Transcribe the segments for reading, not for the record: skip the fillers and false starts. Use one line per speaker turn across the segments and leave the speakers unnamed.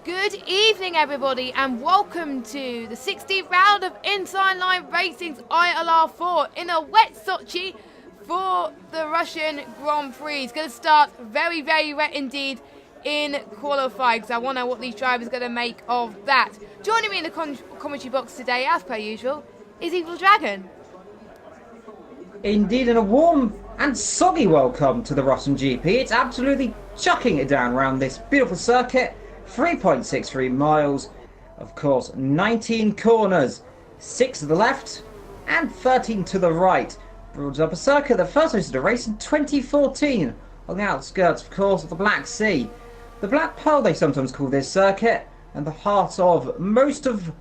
Good evening, everybody, and welcome to the 16th round of Inside Line Racing's ILR4 in a wet Sochi for the Russian Grand Prix. It's going to start very, very wet indeed in qualifying, so I want to know what these drivers are going to make of that. Joining me in the commentary box today, as per usual, is Evil Dragon.
Indeed, and a warm and soggy welcome to the Russian GP. It's absolutely chucking it down around this beautiful circuit. 3.63 miles, of course, 19 corners, 6 to the left and 13 to the right. Builds up a circuit that first hosted a race in 2014 on the outskirts, of course, of the Black Sea. The Black Pearl, they sometimes call this circuit, and the heart of most of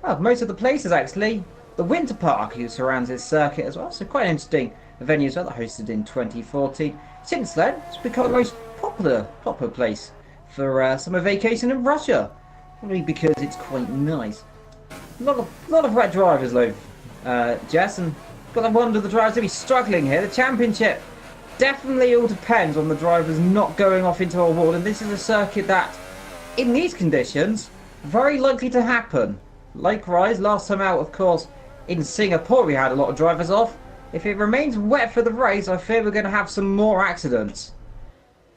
the places, actually. The Winter Park, who surrounds this circuit as well, so quite an interesting venue as well that hosted in 2014. Since then, it's become the most popular place for summer vacation in Russia, probably because it's quite nice. A lot of wet drivers though, Jess, and got to wonder the drivers to be struggling here. The championship definitely all depends on the drivers not going off into a wall, and this is a circuit that, in these conditions, very likely to happen. Likewise, last time out, of course, in Singapore, we had a lot of drivers off. If it remains wet for the race, I fear we're going to have some more accidents.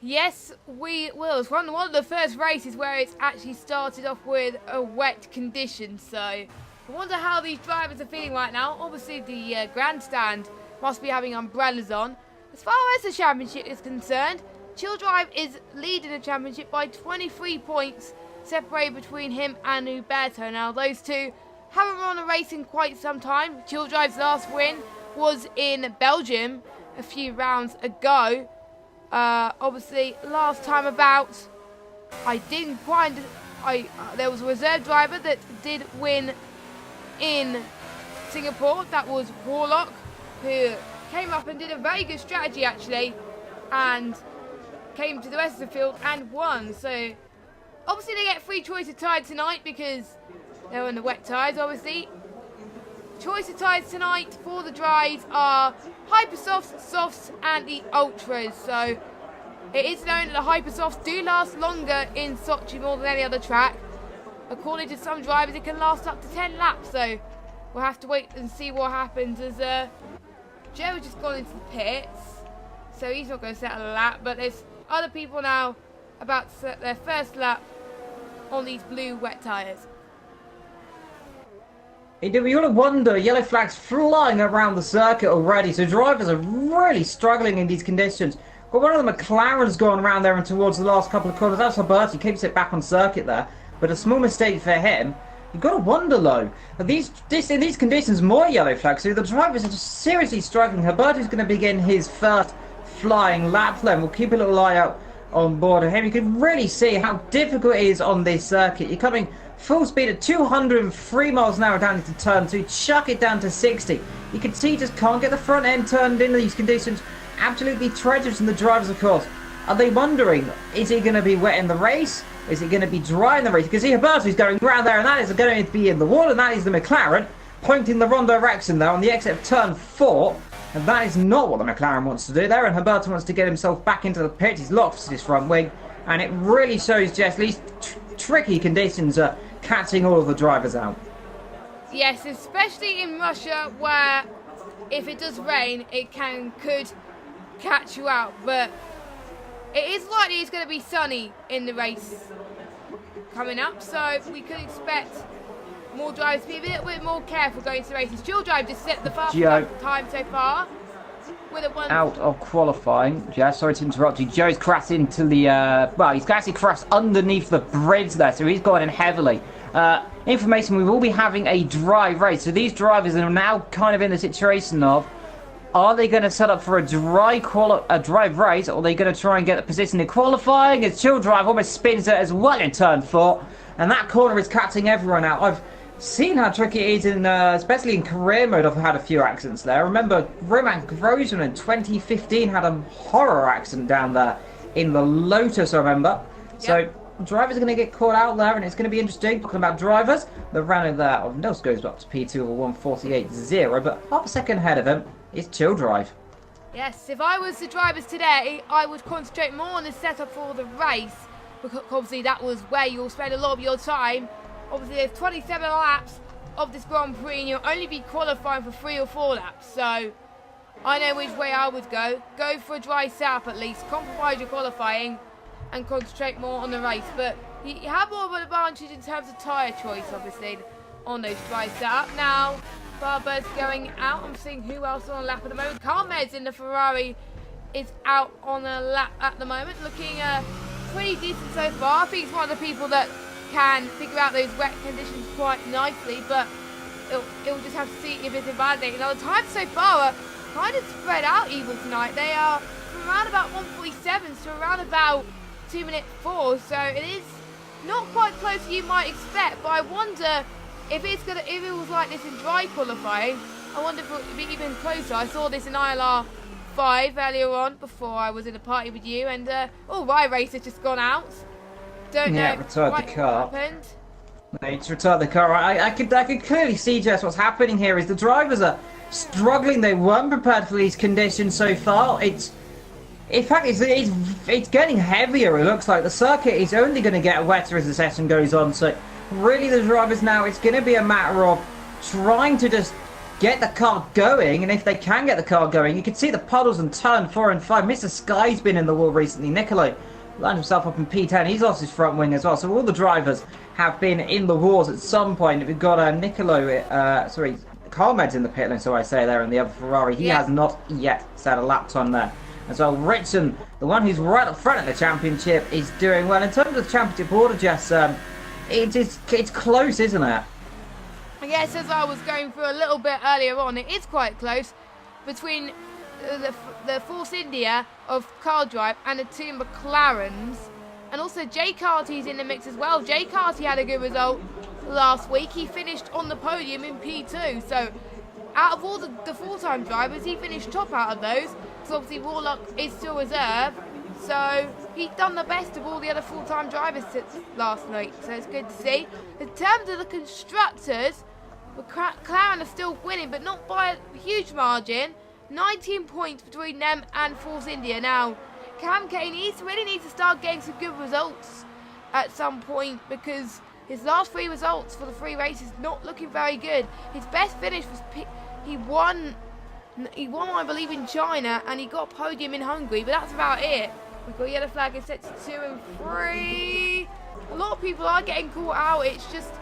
Yes, we will. It's one of the first races where it's actually started off with a wet condition, so I wonder how these drivers are feeling right now. Obviously, the grandstand must be having umbrellas on. As far as the championship is concerned, Chill Drive is leading the championship by 23 points, separated between him and Huberto. Now, those two haven't run a race in quite some time. Chill Drive's last win was in Belgium a few rounds ago. Obviously, last time about, there was a reserve driver that did win in Singapore. That was Warlock, who came up and did a very good strategy actually, and came to the rest of the field and won. So obviously they get free choice of tyre tonight because they're on the wet tyres. Obviously, choice of tyres tonight for the dries are Hypersofts, Softs and the Ultras. So it is known that the Hypersofts do last longer in Sochi more than any other track. According to some drivers, it can last up to 10 laps. So we'll have to wait and see what happens, as Joe's just gone into the pits, so he's not going to set a lap. But there's other people now about to set their first lap on these blue wet tyres.
Indeed, we ought to wonder, yellow flags flying around the circuit already, so drivers are really struggling in these conditions. Got one of the McLarens going around there and towards the last couple of corners. That's Huberto, he keeps it back on circuit there, but a small mistake for him. You've got to wonder though, in these conditions, more yellow flags, so the drivers are just seriously struggling. Huberto's going to begin his first flying lap then. We'll keep a little eye out on board of him. You can really see how difficult it is on this circuit. You're coming full speed at 203 miles an hour down into turn 2, chuck it down to 60. You can see just can't get the front end turned into these conditions. Absolutely treacherous, and the drivers, of course, are they wondering, is it going to be wet in the race? Is it going to be dry in the race? You can see Huberto's going around there, and that is going to be in the wall, and that is the McLaren pointing the wrong direction there on the exit of turn 4. And that is not what the McLaren wants to do there, and Huberto wants to get himself back into the pit. He's lost his front wing, and it really shows Jess these tricky conditions are catching all of the drivers out.
Yes, especially in Russia, where if it does rain, it could catch you out. But it is likely it's going to be sunny in the race coming up, so we could expect more drivers to be a little bit more careful going into the races. Chill Drive just set the fastest time so far. With a
out of qualifying. Jess, sorry to interrupt you. Joe's crashed into the, he's actually crashed underneath the bridge there, so he's going in heavily. Information, we will be having a dry race, so these drivers are now kind of in the situation of, are they going to set up for a dry race, or are they going to try and get the position in qualifying? As Chill Drive almost spins it as well in turn 4, and that corner is catching everyone out. I've seen how tricky it is, especially in career mode. I've had a few accidents there. I remember Roman Grosjean in 2015 had a horror accident down there in the Lotus, I remember. Yep. So drivers are going to get caught out there, and it's going to be interesting. Talking about drivers, the runner there of Nels goes up to P2 or 1:48.0, but half a second ahead of him is Chill Drive.
Yes, if I was the drivers today, I would concentrate more on the setup for the race because obviously that was where you'll spend a lot of your time. Obviously there's 27 laps of this Grand Prix and you'll only be qualifying for 3 or 4 laps. So I know which way I would go. Go for a dry setup at least, compromise your qualifying and concentrate more on the race. But you have more of an advantage in terms of tyre choice, obviously, on those dry setup. Now, Barber's going out. I'm seeing who else is on a lap at the moment. Carmez in the Ferrari is out on a lap at the moment, looking pretty decent so far. I think he's one of the people that can figure out those wet conditions quite nicely, but it'll just have to see if it's invalidating. Now, the times so far are kind of spread out even tonight. They are from around about 1:47 to around about 2:04, so it is not quite close as you might expect, but I wonder if it was like this in dry qualifying, I wonder if it would be even closer. I saw this in ILR4 earlier on before I was in a party with you, and my race has just gone out. Don't know
retired the car.
What happened.
No, it's retired the car. I could clearly see, Jess, what's happening here is the drivers are struggling. They weren't prepared for these conditions so far. In fact, it's getting heavier. It looks like the circuit is only going to get wetter as the session goes on. So really, the drivers now, it's going to be a matter of trying to just get the car going. And if they can get the car going, you can see the puddles in turn 4 and 5. Mr. Sky's been in the wall recently. Niccolo lined himself up in P10. He's lost his front wing as well. So all the drivers have been in the wars at some point. We've got Carmed's in the pit lane, so I say there, and the other Ferrari. He has not yet set a lap time there. And so Ritson, the one who's right up front of the championship, is doing well. In terms of the championship order, Jess, it's close, isn't it?
Yes, as I was going through a little bit earlier on, it is quite close between the Force India of Car Drive and the 2 McLarens. And also Jay Carty's in the mix as well. Jay Carty had a good result last week. He finished on the podium in P2. So out of all the full-time drivers, he finished top out of those. Because obviously Warlock is still reserve. So he's done the best of all the other full-time drivers since last night. So it's good to see. In terms of the constructors, McLaren are still winning, but not by a huge margin. 19 points between them and Force India. Now, Cam Kane really needs to start getting some good results at some point, because his last 3 results for the 3 races not looking very good. His best finish was he won, I believe, in China, and he got a podium in Hungary, but that's about it. We've got yellow flag in sets 2 and 3. A lot of people are getting caught out. It's just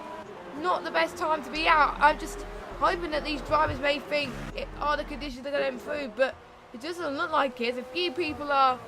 not the best time to be out. I'm just hoping that these drivers may think the conditions are going to improve, but it doesn't look like it. A few people are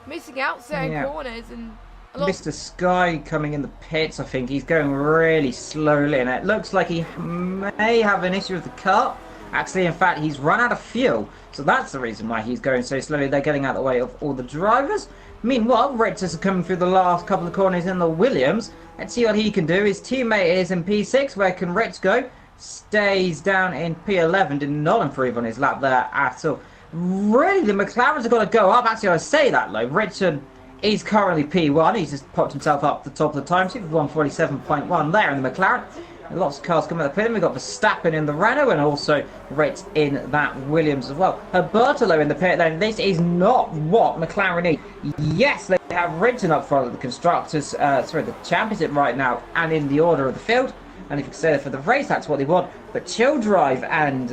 missing out certain corners, and a lot.
Mr. Sky coming in the pits, I think he's going really slowly, and it looks like he may have an issue with the car. Actually, in fact, he's run out of fuel, so that's the reason why he's going so slowly. They're getting out of the way of all the drivers. Meanwhile, Ritzers are coming through the last couple of corners in the Williams. Let's see what he can do. His teammate is in P6. Where can Ritz go? Stays down in P11. Did not improve on his lap there at all. Really, the McLarens have got to go up. Actually, I say that, though. Ritson is currently P1. He's just popped himself up the top of the time sheet with 147.1 there in the McLaren. And lots of cars coming at the pit. We've got Verstappen in the Renault and also Ritz in that Williams as well. Bertolo in the pit lane. This is not what McLaren need. Yes, they have Ritson up front of the constructors, the championship right now, and in the order of the field. And if you can say that for the race, that's what they want. But Childrive and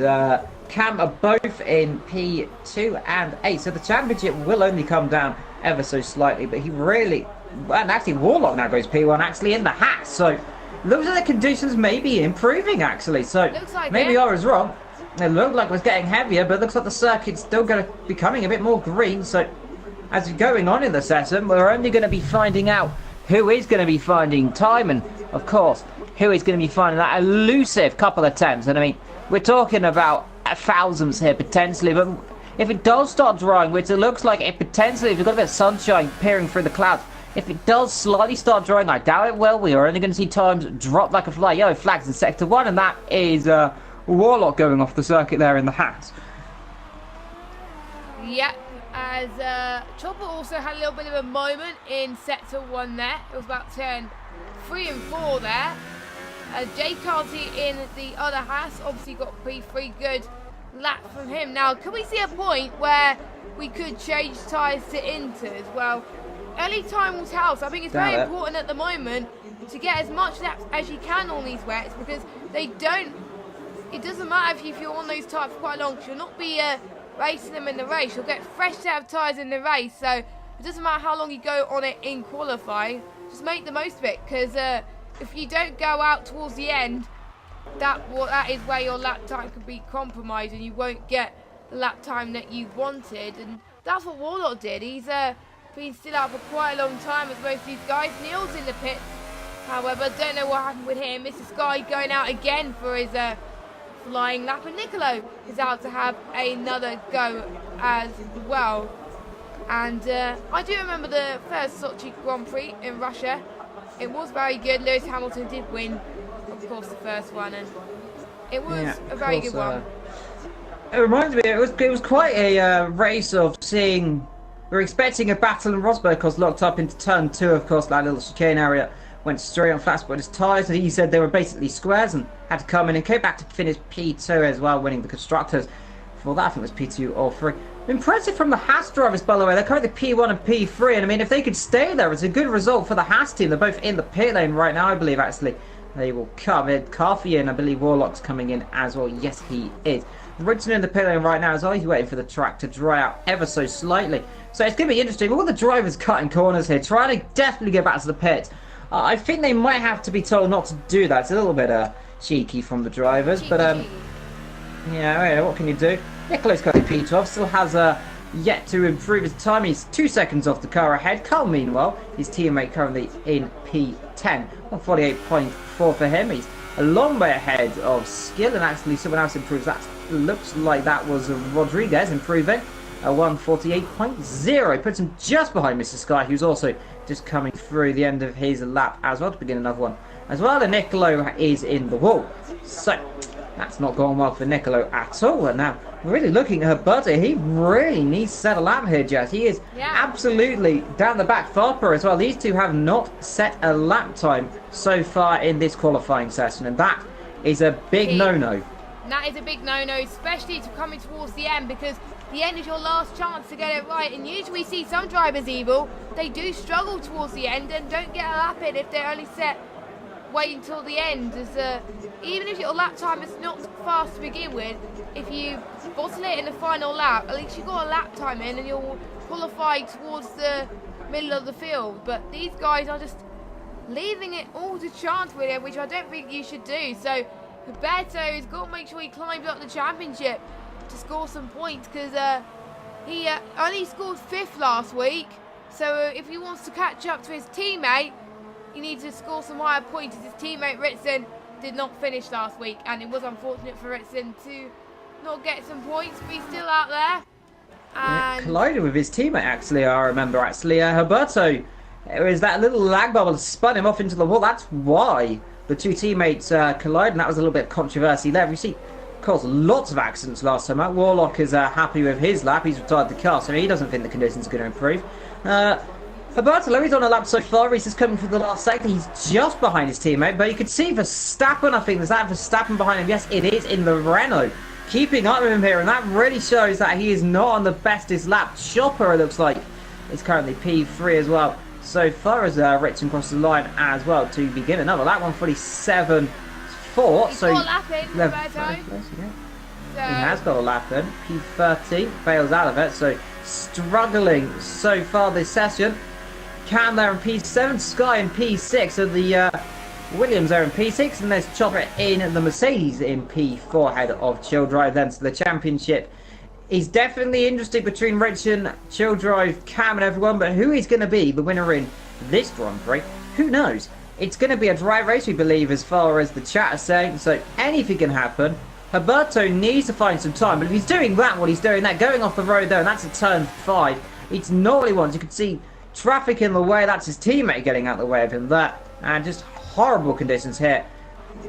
Cam are both in P2 and 8. So the championship will only come down ever so slightly. But he really... And actually, Warlock now goes P1 actually in the hat. So looks like the conditions may be improving, actually. So
like
maybe I was wrong. It looked like it was getting heavier, but it looks like the circuit's still going to be becoming a bit more green. So as we're going on in the session, we're only going to be finding out who is going to be finding time. And, of course, who is going to be finding that elusive couple of attempts. And, I mean, we're talking about thousands here, potentially. But if it does start drying, which it looks like it potentially, if you've got a bit of sunshine peering through the clouds, if it does slightly start drying, I doubt it will. We are only going to see times drop like a fly. Yellow flags in Sector 1, and that is Warlock going off the circuit there in the hat.
Yep, as Chopper also had a little bit of a moment in Sector 1 there. It was about 10, 3 and 4 there. Jay Carty in the other Haas obviously got a pretty good lap from him. Now, can we see a point where we could change tyres to Inters? Well, early time will tell. So I think it's very important at the moment to get as much laps as you can on these wets, because they don't. It doesn't matter if you're on those tyres for quite long, because you'll not be racing them in the race. You'll get fresh set of tyres in the race, so it doesn't matter how long you go on it in qualifying. Just make the most of it, because if you don't go out towards the end, that is where your lap time could be compromised, and you won't get the lap time that you wanted. And that's what Warlock did. He's been still out for quite a long time, as most of these guys. Neil's in the pits, however, don't know what happened with him. Mr. Sky going out again for his flying lap, and Nicolo is out to have another go as well. And I do remember the first Sochi Grand Prix in Russia. It was very good. Lewis Hamilton did win, of course, the first one, and it was a very good one.
It reminds me, it was quite a race of seeing. We were expecting a battle, and Rosberg, of course, locked up into turn 2, of course, that little chicane area. Went straight on flat spot his tyres, and he said they were basically squares and had to come in, and came back to finish P2 as well, winning the constructors. For that, I think it was P2 or 3. Impressive from the Haas drivers, by the way. They're currently P1 and P3, and I mean, if they could stay there, it's a good result for the Haas team. They're both in the pit lane right now, I believe, actually. They will come in. Carthy in, I believe Warlock's coming in as well. Yes, he is. Richardson in the pit lane right now as well. He's waiting for the track to dry out ever so slightly. So it's going to be interesting. All the drivers cutting corners here, trying to definitely get back to the pit. I think they might have to be told not to do that. It's a little bit cheeky from the drivers, but yeah, what can you do? Nicolo's currently P12, still has yet to improve his time. He's 2 seconds off the car ahead. Carl, meanwhile, his teammate currently in P10. 148.4 for him. He's a long way ahead of Skill, and actually someone else improves. That looks like that was Rodriguez improving. 148.0 puts him just behind Mr. Sky, who's also just coming through the end of his lap as well to begin another one as well. And Nicolo is in the wall, so that's not going well for Nicolo at all. And now we're really looking at Herberto. He really needs to set a lap here, Jess. He is absolutely down the back. Farper as well. These two have not set a lap time so far in this qualifying session, and that is a big no-no.
That is a big no-no, especially to coming towards the end, because the end is your last chance to get it right. And usually we see some drivers, Evil, they do struggle towards the end and don't get a lap in if they only wait until the end. As even if your lap time is not fast to begin with, if you bottle it in the final lap, at least you got a lap time in and you'll qualify towards the middle of the field. But these guys are just leaving it all to chance with it, which I don't think you should do. So Roberto's got to make sure he climbs up the championship to score some points, because he only scored 5th last week. So if he wants to catch up to his teammate, he needs to score some higher points, as his teammate Ritson did not finish last week, and it was unfortunate for Ritson to not get some points, but he's still out there. And
collided with his teammate, actually, I remember, actually. Herberto, it was that little lag bubble that spun him off into the wall. That's why the two teammates collided, and that was a little bit of controversy there. You see, of course, lots of accidents last time out. Warlock is happy with his lap. He's retired the car, so he doesn't think the conditions are going to improve. Herberto, he's on a lap so far. He's just coming for the last second. He's just behind his teammate, but you can see Verstappen, I think, there's that Verstappen behind him. Yes, it is in the Renault. Keeping up with him here, and that really shows that he is not on the bestest lap. Chopper, it looks like, is currently P3 as well. So far as Ritson crosses the line as well to begin another lap. 147.4. So
got a lap in, Roberto.
He has got a lap in. P30 fails out of it, so struggling so far this session. Cam there in P7, Sky in P6, so the Williams there in P6, and there's Chopper in the Mercedes in P4 ahead of Chill Drive then. So the championship is definitely interesting between Richard, Chill Drive, Cam and everyone, but who is going to be the winner in this Grand Prix? Who knows? It's going to be a dry race, we believe, as far as the chat is saying, so anything can happen. Herberto needs to find some time, but if he's doing that, what he's doing that, going off the road there, and that's a turn 5, it's not what he wants. You can see traffic in the way, that's his teammate getting out of the way of him there, and just horrible conditions here.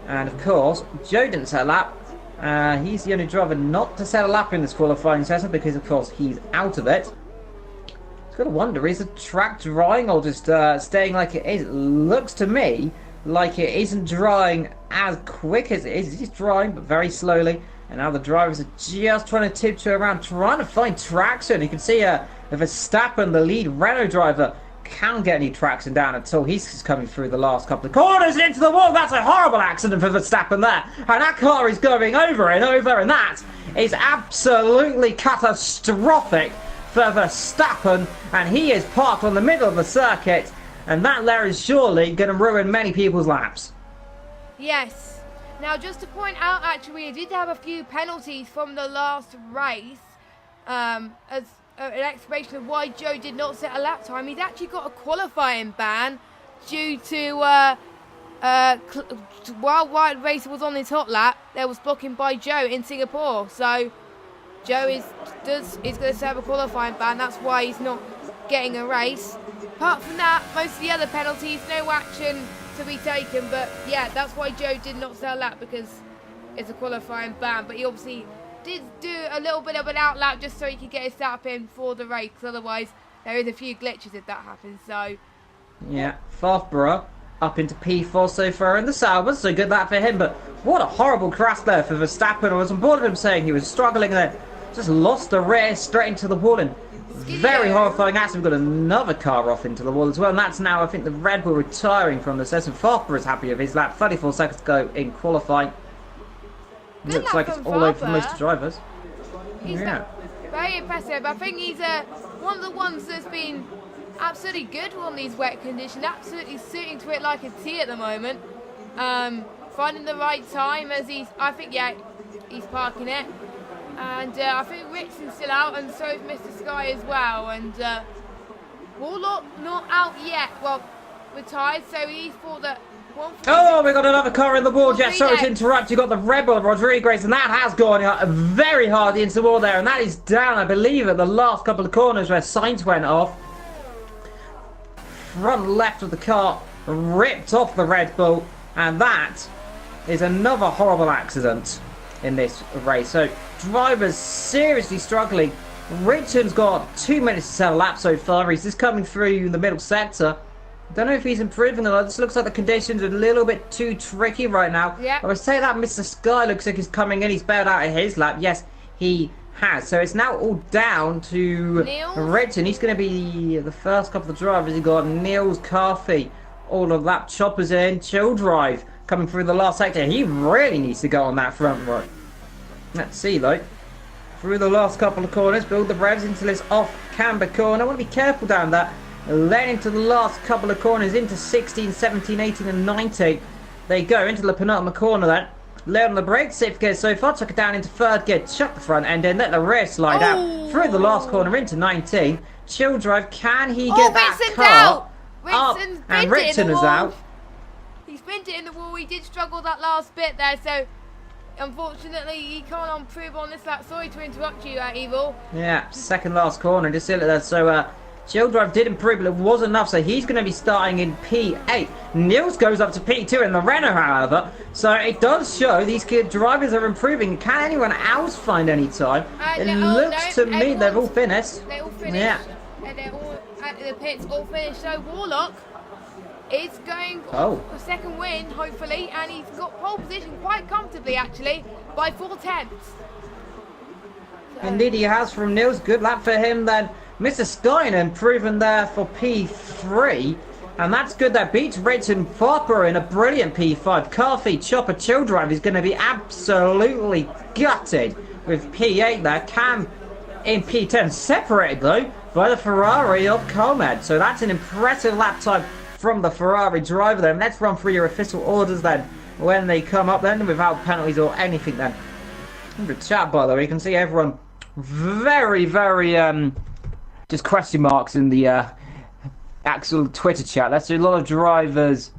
And of course, Joe didn't set a lap. He's the only driver not to set a lap in this qualifying session, because of course he's out of it. I've got to wonder, is the track drying or just staying like it is? It looks to me like it isn't drying as quick as it is. It's just drying, but very slowly. And now the drivers are just trying to tiptoe around, trying to find traction. You can see Verstappen, the lead Renault driver, can't get any traction down at all. He's just coming through the last couple of corners and into the wall. That's a horrible accident for Verstappen there. And that car is going over and over, and that is absolutely catastrophic for Verstappen. And he is parked on the middle of the circuit, and that there is surely going to ruin many people's laps.
Yes. Now, just to point out, actually, we did have a few penalties from the last race, as an explanation of why Joe did not set a lap time. He's actually got a qualifying ban due to while White Racer was on his hot lap, there was blocking by Joe in Singapore. So Joe is going to serve a qualifying ban. That's why he's not getting a race. Apart from that, most of the other penalties, no action to be taken. But yeah, that's why Joe did not set a lap, because it's a qualifying ban. But he obviously did do a little bit of an outlap just so he could get his lap in for the race. Otherwise, there is a few glitches if that happens. So
yeah, Farfborough up into P4 so far in the Saubers, so good that for him. But what a horrible crash there for Verstappen. I was on board of him saying he was struggling there, just lost the rear straight into the wall, and very horrifying accident. We've got another car off into the wall as well, and that's now, I think, the Red Bull retiring from the session. Farfborough is happy with his lap. 34 seconds to go in qualifying. Looks like it's all over for most drivers.
He's very impressive. I think he's one of the ones that's been absolutely good on these wet conditions, absolutely suiting to it like a T at the moment. Finding the right time as he's parking it. And I think Ritson's still out, and so is Mr. Sky as well. And Warlock not out yet. Well, retired, so he thought that.
Oh, we got another car in the wall, Jeff. Sorry to interrupt. You got the Rebel Rodriguez, and that has gone very hard into the wall there, and that is down, I believe, at the last couple of corners where Sainz went off. Front left of the car ripped off the Red Bull, and that is another horrible accident in this race. So drivers seriously struggling. Richard's got 2 minutes to set a lap so far. He's just coming through the middle sector. Don't know if he's improving a lot. This looks like the conditions are a little bit too tricky right now.
Yep.
I would say that Mr. Sky looks like he's coming in. He's bailed out of his lap. Yes, he has. So it's now all down to Richard. He's going to be the first couple of drivers. You've got Niels, Carthy, all of that. Choppers in. Chill Drive coming through the last sector. He really needs to go on that front row. Let's see, though. Through the last couple of corners. Build the revs into this off-camber corner. I want to be careful down that. Then into the last couple of corners, into 16, 17, 18 and 19. They go into the penultimate corner then. Lay on the brakes, safe gear so far, took it down into third gear, chuck the front end in, let the rear slide out. Through the last corner into 19. Chill Drive, can he get that car up? And Ritson is out.
He's pinned it in the wall. He did struggle that last bit there, so unfortunately he can't improve on this lap. Sorry to interrupt you, Evil.
Yeah, second last corner, just see it there. So Chill Drive did improve, but it wasn't enough, so he's going to be starting in P8. Niels goes up to P2 in the Renault, however, so it does show these drivers are improving. Can anyone else find any time? It looks to me they've all finished.
They all finished.
Yeah.
And they're all at the pits, all finished. So Warlock is going for a second win, hopefully, and he's got pole position quite comfortably, actually, by 4 tenths. So.
Indeed he has from Niels. Good lap for him then. Mr. Steiner improving there for P3, and that's good. That beats Rich and Farfborough in a brilliant P5. Carthy, Chopper, Chill Drive is going to be absolutely gutted with P8 there. Cam in P10, separated though by the Ferrari of Comed. So that's an impressive lap time from the Ferrari driver then. Let's run through your official orders then when they come up then, without penalties or anything then. In the chat, by the way, you can see everyone very, just question marks in the actual Twitter chat. That's a lot of drivers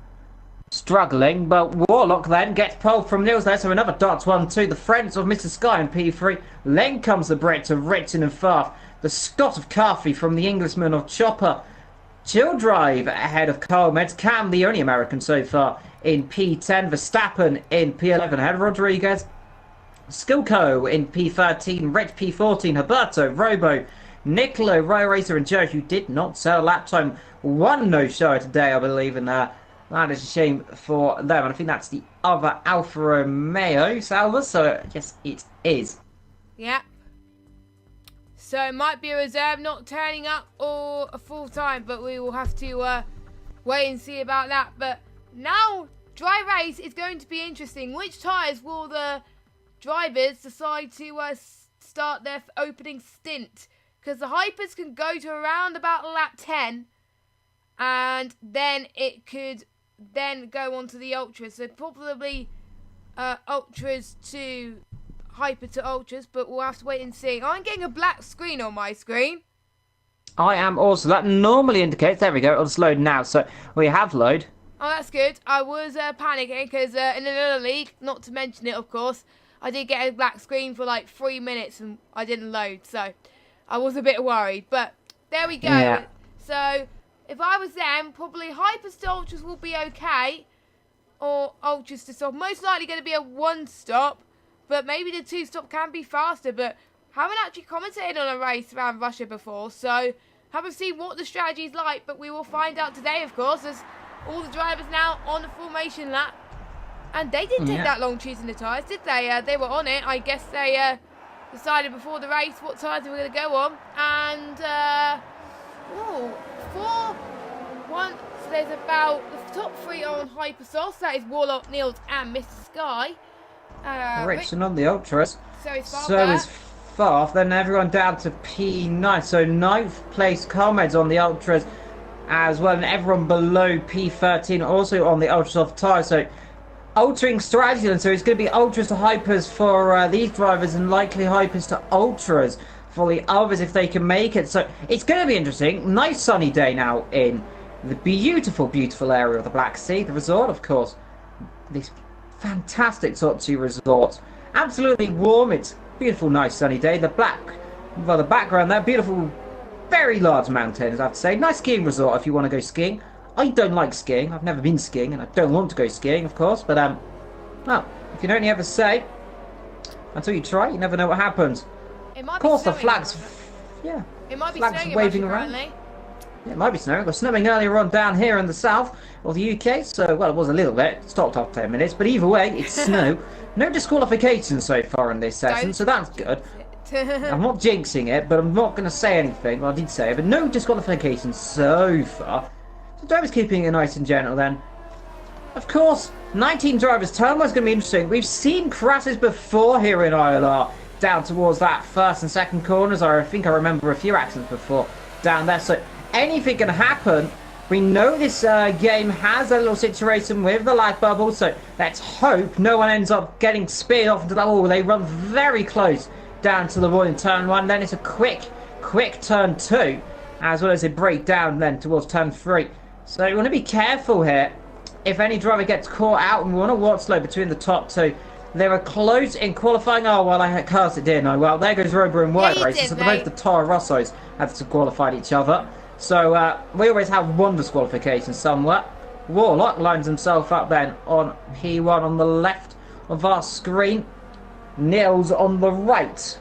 struggling, but Warlock then gets pole from Niels there, so another Darts 1-2. The friends of Mr. Sky in P3. Then comes the Brit of Ritson and Farf. The Scot of Carthy from the Englishman of Chopper. Chill Drive ahead of Coleman. Cam, the only American so far, in P10. Verstappen in P11 ahead of Rodriguez. Skilco in P13. Rich P14. Herberto, Robo, Nicolo, Ray Racer and Joe, who did not sell a lap time. One no-show today, I believe, and that is a shame for them. And I think that's the other Alfa Romeo, Salva, so yes, it is.
Yeah. So it might be a reserve not turning up or a full time, but we will have to wait and see about that. But now, dry race is going to be interesting. Which tyres will the drivers decide to start their opening stint? Because the hypers can go to around about lap 10, and then it could then go on to the ultras. So probably ultras to hyper to ultras, but we'll have to wait and see. I'm getting a black screen on my screen.
I am also. That normally indicates, there we go, it's loading now. So we have load.
Oh, that's good. I was panicking because in another league, not to mention it, of course, I did get a black screen for like 3 minutes and I didn't load. So I was a bit worried, but there we go.
Yeah.
So if I was them, probably hypers to ultras will be okay, or ultras to stop. Most likely going to be a 1-stop, but maybe the 2-stop can be faster. But haven't actually commentated on a race around Russia before, so haven't seen what the strategy is like. But we will find out today, of course, as all the drivers now on the formation lap. And they didn't take that long choosing the tyres, did they? They were on it. I guess they decided before the race what tyres they were going to go on. And, 4-1. So there's about the top 3 are on Hypersauce. That is Warlock, Niels, and Mr. Sky.
Richardson on the ultras.
So is Farber.
So is Farf. Then everyone down to P9. So 9th place Comeds on the ultras as well. And everyone below P13 also on the ultra soft tyre. So altering strategy, and so it's going to be ultras to hypers for these drivers and likely hypers to ultras for the others if they can make it. So it's going to be interesting. Nice sunny day now in the beautiful, beautiful area of the Black Sea. The resort, of course, this fantastic Sochi resort. Absolutely warm. It's a beautiful, nice sunny day. The background there, beautiful, very large mountains, I have to say. Nice skiing resort if you want to go skiing. I don't like skiing. I've never been skiing, and I don't want to go skiing, of course. But well, if you don't ever say until you try, you never know what happens.
It might
of course,
be
the flags,
it might be
flags
snowing
waving
in Russia,
around.
apparently.
Yeah, it might be snowing. It was snowing earlier on down here in the south of the UK. So, well, it was a little bit. It stopped after 10 minutes, but either way, it's snow. No disqualifications so far in this session, so that's good. I'm not jinxing it, but I'm not going to say anything. Well, I did say it, but no disqualifications so far. So drivers keeping it nice and gentle then. Of course, 19 drivers. Turn one's going to be interesting. We've seen crashes before here in ILR down towards that first and second corners. I think I remember a few accidents before down there. So anything can happen. We know this game has a little situation with the lag bubble. So let's hope no one ends up getting speared off into that. Oh, they run very close down to the wall in turn 1. Then it's a quick turn 2, as well as a breakdown then towards turn 3. So you want to be careful here. If any driver gets caught out, and we want to watch slow between the top 2. They were close in qualifying. Oh, well, I cast it, didn't I? Well, there goes Rober and White races. So both the Toro Rossos have to qualify each other. So we always have one disqualification somewhere. Warlock lines himself up then on P1 on the left of our screen. Nils on the right.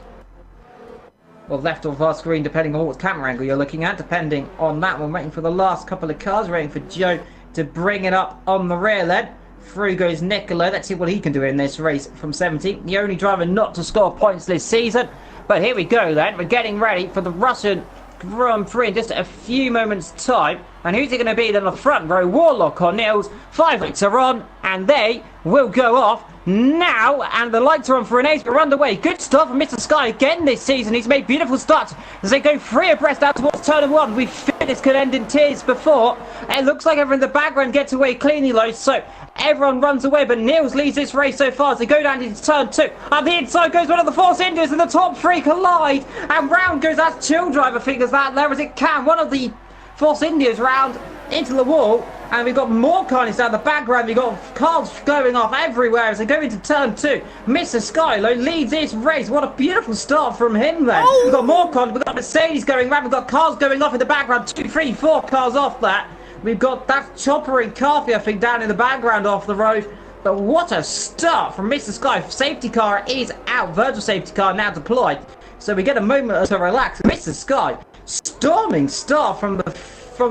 Or left of our screen, depending on what camera angle you're looking at. Depending on that one. Waiting for the last couple of cars. Waiting for Joe to bring it up on the rear then. Through goes Nicola. Let's see what he can do in this race from 17. The only driver not to score points this season. But here we go then. We're getting ready for the Russian Grand Prix in just a few moments' time. And who's it going to be then? The front row, Warlock or Nils. 5 lights are on, and they will go off now. And the lights are on for an ace, but underway. Good stuff from Mr. Sky again this season. He's made beautiful starts as they go 3 abreast out towards turn 1. We feared this could end in tears before. It looks like everyone in the background gets away cleanly, though. So everyone runs away, but Nils leads this race so far as they go down into turn 2. Up the inside goes one of the Force Indians, and the top 3 collide. And round goes that Chill driver, figures that there as it can. One of the Force Indians round into the wall, and we've got more carnage down the background. We've got cars going off everywhere as they go into turn 2. Mr. Skylo leads this race. What a beautiful start from him then.
Oh.
We've got more carnage. We've got Mercedes going round. We've got cars going off in the background. 2, 3, 4 cars off that. We've got that Chopper and Carthy, I think, down in the background off the road. But what a start from Mr. Sky. Safety car is out. Virtual safety car now deployed. So we get a moment to relax. Mr. Sky, storming start from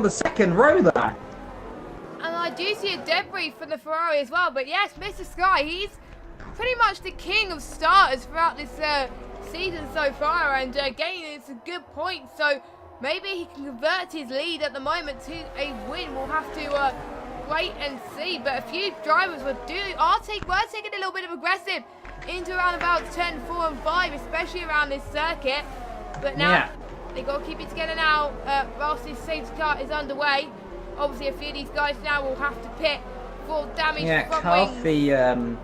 the second row there.
And I do see a debris from the Ferrari as well. But yes, Mr. Sky, he's pretty much the king of starters throughout this season so far, and again, it's a good point. So maybe he can convert his lead at the moment to a win. We'll have to wait and see. But a few drivers were taking a little bit of aggressive into around about turn 4 and 5, especially around this circuit. But now they got to keep it together now. Ross's safety car is underway. Obviously, a few of these guys now will have to pit for damage to front wings.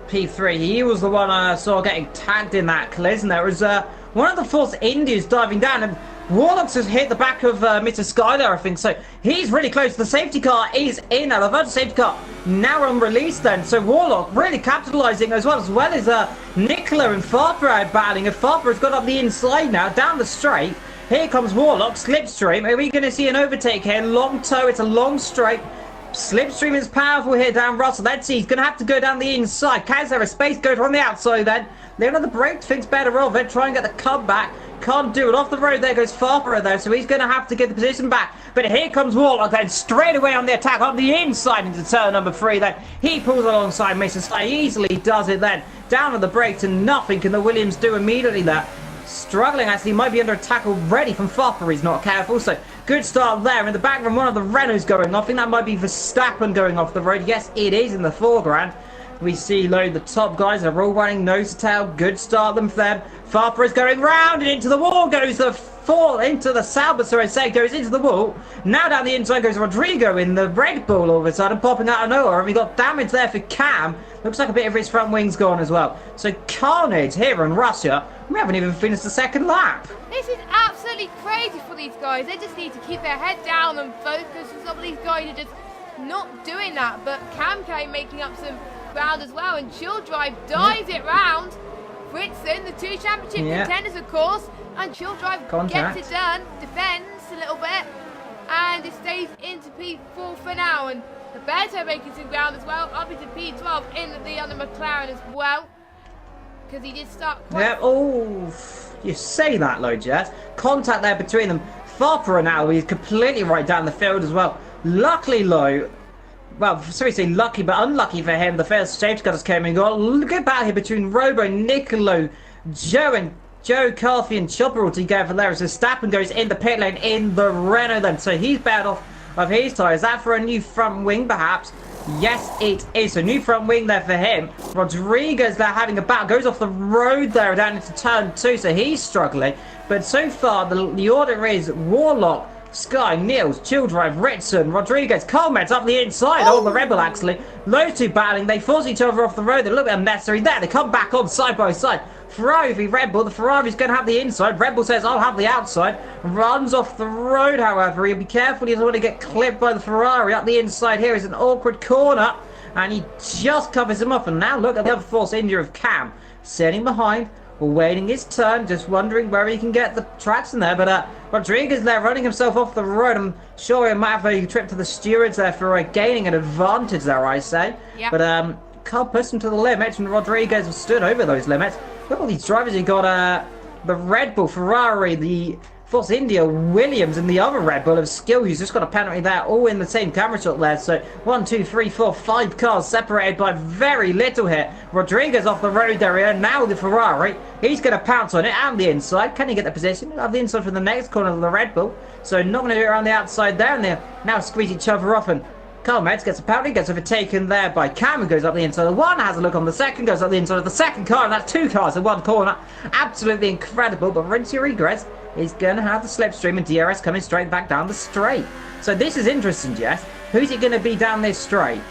P3, he was the one I saw getting tagged in that collision. There was one of the Force Indians diving down, and Warlock's has hit the back of Mr. Sky there, I think. So he's really close. The safety car is in now. The virtual safety car now on release then. So Warlock really capitalising as well as Nicola and Farper battling. And Farper has got up the inside now, down the straight. Here comes Warlock, Slipstream. Are we going to see an overtake here? Long toe, it's a long straight. Slipstream is powerful here down Russell. Let's see, he's going to have to go down the inside. Can there a space go from the outside then? Leon the brake thinks better of it. Try and get the comeback. Can't do it. Off the road there goes Farper though, so he's going to have to get the position back. But here comes Warlock then straight away on the attack on the inside into turn number 3 then. He pulls alongside Mr. Sky, easily does it then. Down on the brakes and nothing can the Williams do immediately there. Struggling actually, might be under attack already from Farper. He's not careful, so good start there. In the background, one of the Renaults going off. I think that might be Verstappen going off the road. Yes, it is in the foreground. We see the top guys are all running nose to tail. Good start them for them. Farper is going round and into the wall goes the into the Sauber, so I say, goes into the wall. Now down the inside goes Rodrigo in the Red Bull all of a sudden, popping out of nowhere. And we got damage there for Cam. Looks like a bit of his front wings gone as well. So carnage here in Russia. We haven't even finished the second lap.
This is absolutely crazy for these guys. They just need to keep their head down and focus. And some of these guys are just not doing that. But Cam making up some ground as well. And Chill Drive dives it round. Fritzen, the 2 championship contenders, of course. And Chill Drive gets it done. Defends a little bit. And it stays into P4 for now. And Roberto making some ground as well. Up into P12 in the other McLaren as well. Because he did start quite...
oh, you say that, though, Jess. Contact there between them. Farper now, he's completely right down the field as well. Luckily, well, sorry to say lucky, but unlucky for him, the first safety car just came and got a good battle here between Robo, Nicolo, Joe, Carthy and Chopper all together there as Verstappen goes in the pit lane in the Renault then. So he's bad off of his tyre. Is that for a new front wing, perhaps? Yes, it is. A new front wing there for him. Rodriguez there having a battle. Goes off the road there down into turn 2, so he's struggling. But so far, the order is Warlock, Sky, Niels, Chill Drive, Ritson, Rodriguez, Colmet's up the inside. Oh, the Rebel actually. Those two battling. They force each other off the road. They're a little bit unnecessary there. They come back on side by side. Ferrari v Red Bull. The Ferrari's going to have the inside. Red Bull says, I'll have the outside. Runs off the road, however. He'll be careful. He doesn't want to get clipped by the Ferrari. Up the inside here is an awkward corner. And he just covers him up. And now look at the other Force India of Cam. Sitting behind. Waiting his turn. Just wondering where he can get the traction there. But Rodriguez there running himself off the road. I'm sure he might have a trip to the stewards there for gaining an advantage there, I say.
Yep.
But can't push him to the limits. And Rodriguez has stood over those limits. Look at all these drivers. You got the Red Bull, Ferrari, the Force India, Williams, and the other Red Bull of skill who's just got a penalty there, all in the same camera shot there. So 1, 2, 3, 4, 5 cars separated by very little here. Rodriguez off the road area. Now the Ferrari. He's going to pounce on it and the inside. Can he get the position? Have the inside for the next corner of the Red Bull. So not going to do it around the outside there. And they now squeeze each other off. And Carl Metz gets a penalty, gets overtaken there by Cam, who goes up the inside of the one, has a look on the second, goes up the inside of the second car, and that's 2 cars in 1 corner. Absolutely incredible, but Renzi Regrets is going to have the slipstream and DRS coming straight back down the straight. So this is interesting, Jess. Who's it going to be down this straight?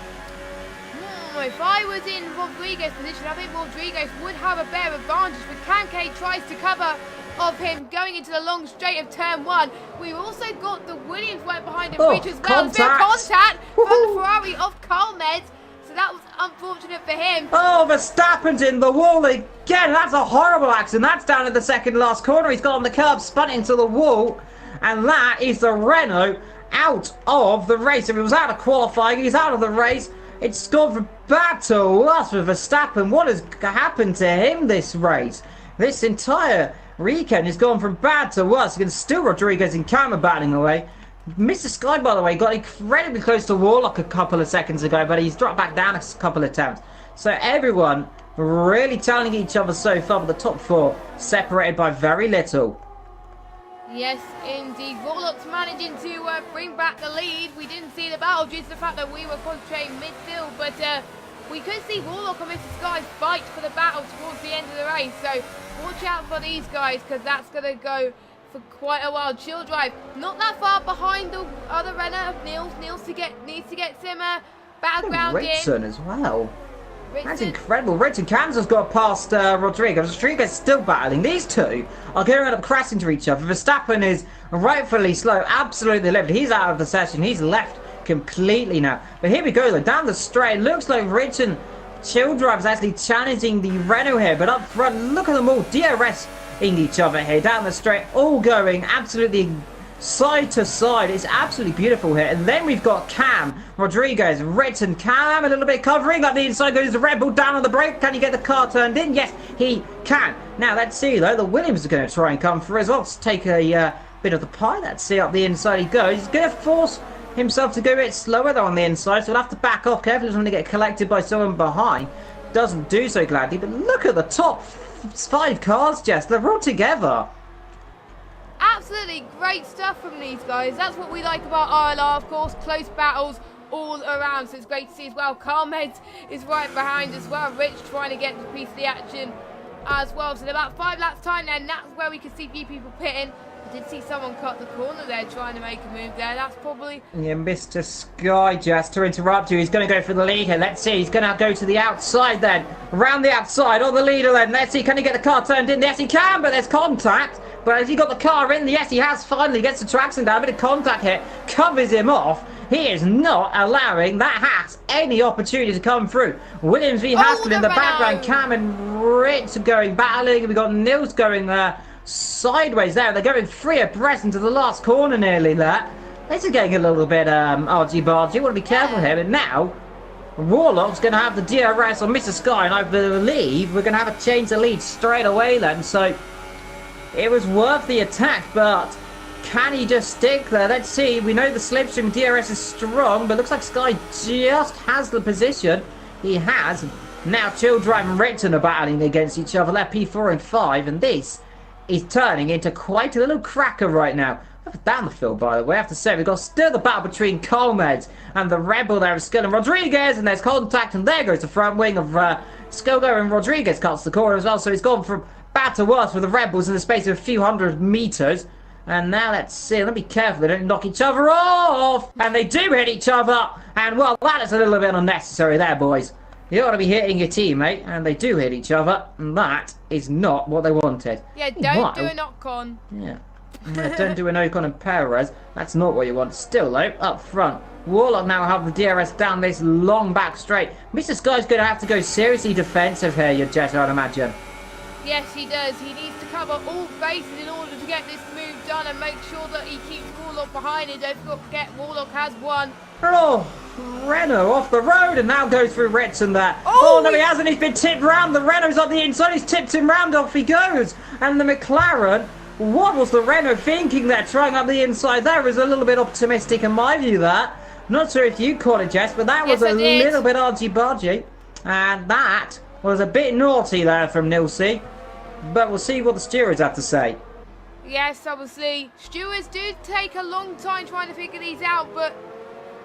If I was in Rodriguez's position, I think Rodriguez would have a better advantage, but Kanke tries to cover of him going into the long straight of turn 1. We've also got the Williams right behind him, which as well. There's a bit of contact from the Ferrari of Carl Med, so that was unfortunate for him.
Oh, Verstappen's in the wall again. That's a horrible accident. That's down at the second last corner. He's got on the curb, spun into the wall, and that is the Renault out of the race. If he was out of qualifying, he's out of the race. It's gone from bad to worse for Verstappen. What has happened to him this race? This entire weekend has gone from bad to worse. Against still Rodriguez and Cam battling away. Mr. Sky, by the way, got incredibly close to Warlock a couple of seconds ago, but he's dropped back down a couple of times. So everyone really challenging each other so far, but the top four separated by very little.
Yes, indeed. Warlock's managing to bring back the lead. We didn't see the battle due to the fact that we were concentrating midfield, but we could see Warlock and Mr. Sky fight for the battle towards the end of the race. So watch out for these guys, because that's going to go for quite a while. Chill Drive, not that far behind the other runner of Nils. Nils needs to get some background
Ritson as well.
Ritson.
That's incredible. Ritson Kansas got past Rodriguez. Rodriguez still battling. These two are going to end up crashing into each other. Verstappen is rightfully slow, absolutely left. He's out of the session. He's left completely now. But here we go, though. Down the straight, looks like Ritson Childrive is actually challenging the Renault here. But up front, look at them all DRS-ing each other here. Down the straight, all going absolutely side to side. It's absolutely beautiful here. And then we've got Cam, Rodriguez, Ritson, Cam a little bit covering up the inside. Goes the Red Bull down on the brake. Can he get the car turned in? Yes, he can. Now let's see though. The Williams are going to try and come through as well to take a bit of the pie. Let's see, up the inside he goes. He's going to force himself to go a bit slower though on the inside, so he'll have to back off carefully. Doesn't want to get collected by someone behind. Doesn't do so gladly. But look at the top 5 cars, Jess. They're all together.
Absolutely great stuff from these guys. That's what we like about ILR, of course. Close battles all around, so it's great to see as well. Carl is right behind as well. Rich trying to get the piece of the action as well. So in about 5 laps time then, that's where we can see a few people pitting. I did see someone cut the corner there trying to make a move there. That's probably...
Yeah, Mr. Sky, just to interrupt you, he's going to go for the lead here. Let's see, he's going to go to the outside then. Around the outside, on the leader then. Let's see, can he get the car turned in? Yes, he can, but there's contact. But has he got the car in? Yes, he has finally. Gets the traction down. A bit of contact here. Covers him off. He is not allowing that Haas any opportunity to come through. Williams v Haskell in the background. Cam and Ritz going battling. We've got Nils going sideways there. They're going 3 abreast into the last corner nearly there. This is getting a little bit argy-bargy. You want to be careful here. But now, Warlock's going to have the DRS on Mr. Sky. And I believe we're going to have a change the lead straight away then. So it was worth the attack, but can he just stick there? Let's see. We know the slipstream DRS is strong, but looks like Sky just has the position. He has. Now Childrive and Ritson are battling against each other. They're P4 and 5, and this is turning into quite a little cracker right now. Down the field, by the way, I have to say, we've got still the battle between Colmeds and the Rebel there of Skill and Rodriguez, and there's contact, and there goes the front wing of Skilgo, and Rodriguez cuts the corner as well, so he's gone from bad to worse for the Rebels in the space of a few hundred meters. And now let's see, let me be careful they don't knock each other off, and they do hit each other, and well, that is a little bit unnecessary there, boys. You ought to be hitting your teammate, and they do hit each other, and that is not what they wanted.
Yeah, don't do a knock-on.
Yeah. Don't do an Ocon and Perez. That's not what you want. Still, though, up front, Warlock now have the DRS down this long back straight. Mr. Sky's going to have to go seriously defensive here, your Jet, I'd imagine.
Yes, he does. He needs to cover all bases in order to get this move done and make sure that he keeps Warlock behind him. Don't forget, Warlock has won.
Oh, Renault off the road and now goes through Ritson there. Oh, no, he hasn't. He's been tipped round. The Renault's on the inside. He's tipped him round. Off he goes. And the McLaren, what was the Renault thinking there? Trying up the inside there was a little bit optimistic in my view there. Not sure if you caught it, Jess, but that was a little bit argy-bargy. And that was a bit naughty there from Nilsey. But we'll see what the stewards have to say.
Yes, obviously. Stewards do take a long time trying to figure these out, but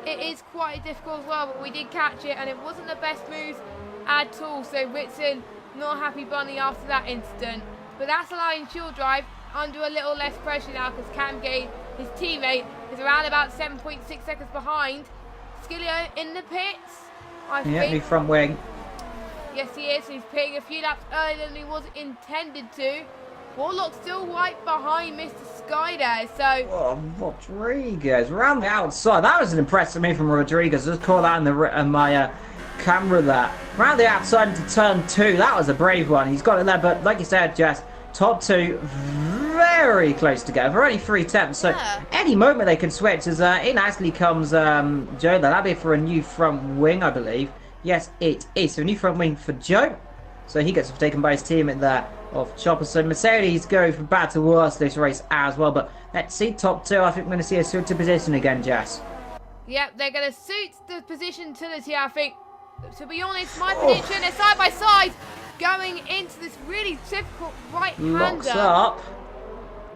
it is quite difficult as well. But we did catch it, and it wasn't the best move at all. So Ritson, not happy bunny after that incident. But that's allowing Childrive under a little less pressure now, because Cam Gay, his teammate, is around about 7.6 seconds behind. Skillio in the pits, I think.
Yeah, front wing.
Yes, he is. He's pitting a few laps earlier than he was intended to. Warlock still right behind Mr. Sky there, so...
Oh, Rodriguez, around the outside. That was an impressive move from Rodriguez. Just caught that in my camera there. Around the outside into turn 2. That was a brave one. He's got it there, but like you said, Jess, top 2 very close together. Only 3 attempts, so any moment they can switch. As in actually comes Joe there. That'll be for a new front wing, I believe. Yes, it is. So a new front wing for Joe. So he gets taken by his teammate there of Chopper. So Mercedes go from bad to worse this race as well. But let's see top 2. I think we're going to see a suited position again, Jess.
Yep, they're going to suit the position to the T, I think. To be honest, my prediction is side by side. going into this really difficult right-hander.
Locks up.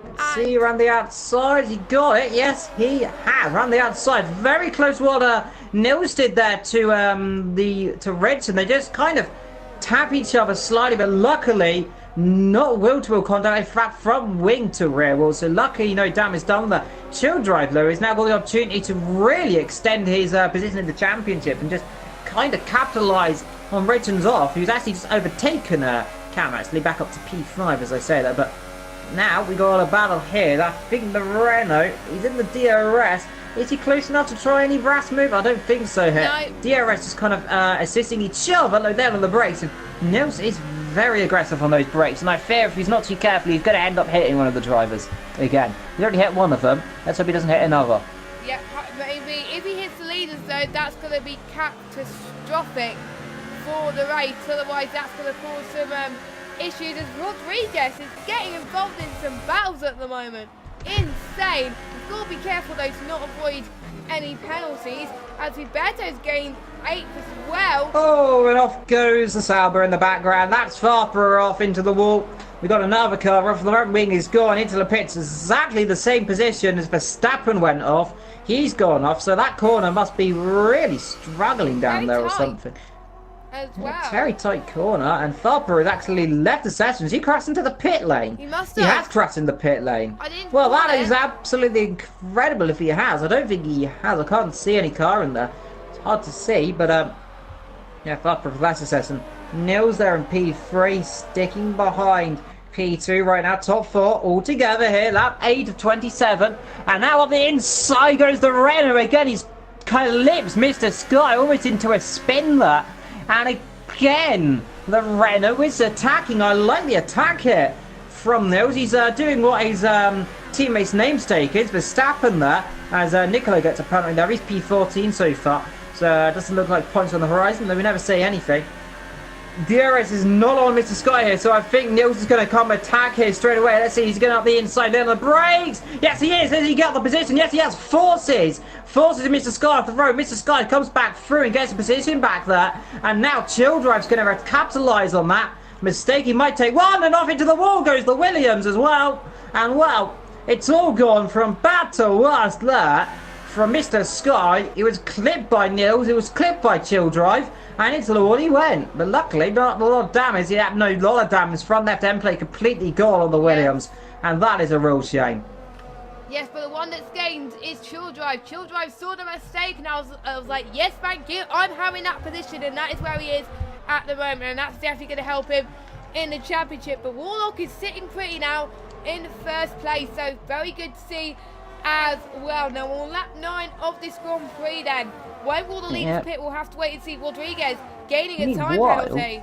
Let's see around the outside. He got it. Yes, he has. Around the outside. Very close to what Nils did there to Redson. They just kind of tap each other slightly, but luckily not wheel-to-wheel contact. In fact, front wing to rear wheel. So luckily, no damage done there. Chill Drive, though, has now got the opportunity to really extend his position in the championship and just kind of capitalise on Redson's off, who's actually just overtaken Cam, actually, back up to P5, as I say that. But now we got a battle here. I think the Renault, he's in the DRS. Is he close enough to try any brass move? I don't think so here.
No.
DRS is kind of assisting each other there on the brakes. And Nils is very aggressive on those brakes. And I fear if he's not too careful, he's going to end up hitting one of the drivers again. He already hit one of them. Let's hope he doesn't hit another.
Yeah, maybe. If he hits the leaders, though, that's going to be catastrophic for the race. Otherwise, that's going to cause some issues as Rodriguez is getting involved in some battles at the moment. Insane. We've got to be careful though to not avoid any penalties, as Huberto's gained 8th as well.
Oh, and off goes the Sauber in the background. That's Farper off into the wall. We got another car off the front wing. He's gone into the pits, exactly the same position as Verstappen went off. He's gone off, so that corner must be really struggling down there or something.
As well.
It's a very tight corner, and Farper has actually left the sessions. He crashed into the pit lane.
He must
He
have.
has crashed in the pit lane.
I didn't
Well,
call
that
it.
is absolutely incredible if he has. I don't think he has. I can't see any car in there. It's hard to see, but yeah, Farper for that session. Nils there in P3, sticking behind P2 right now, top 4 all together here, lap 8 of 27. And now on the inside goes the Renault again. He's kind of lips Mr. Sky almost into a spin there. And again, the Renault is attacking. I like the attack here from Nils. He's doing what his teammate's namesake is, Verstappen there, as Nicola gets a penalty there. He's P14 so far, so it doesn't look like points on the horizon, though we never say anything. DRS is not on Mr. Sky here, so I think Nils is going to come attack here straight away. Let's see, he's going up the inside, then the brakes. Yes, he is. Has he got the position? Yes, he has. Forces to Mr. Sky off the road. Mr. Sky comes back through and gets a position back there. And now Chill Drive's going to capitalise on that mistake. He might take one, and off into the wall goes the Williams as well. And well, it's all gone from bad to worse there. From Mr. Sky, he was clipped by Nils, he was clipped by Chill Drive, and into the wall he went. But luckily, not a lot of damage. He had no lot of damage. Front left end plate completely gone on the Williams, and that is a real shame.
Yes, but the one that's gained is Chill Drive. Chill Drive saw the mistake, and I was like, yes, thank you. I'm having that position, and that is where he is at the moment, and that's definitely going to help him in the championship. But Warlock is sitting pretty now in first place, so very good to see as well. Now on lap 9 of this Grand Prix then, when will the lead pit? We'll have to wait and see. Rodriguez gaining a time penalty.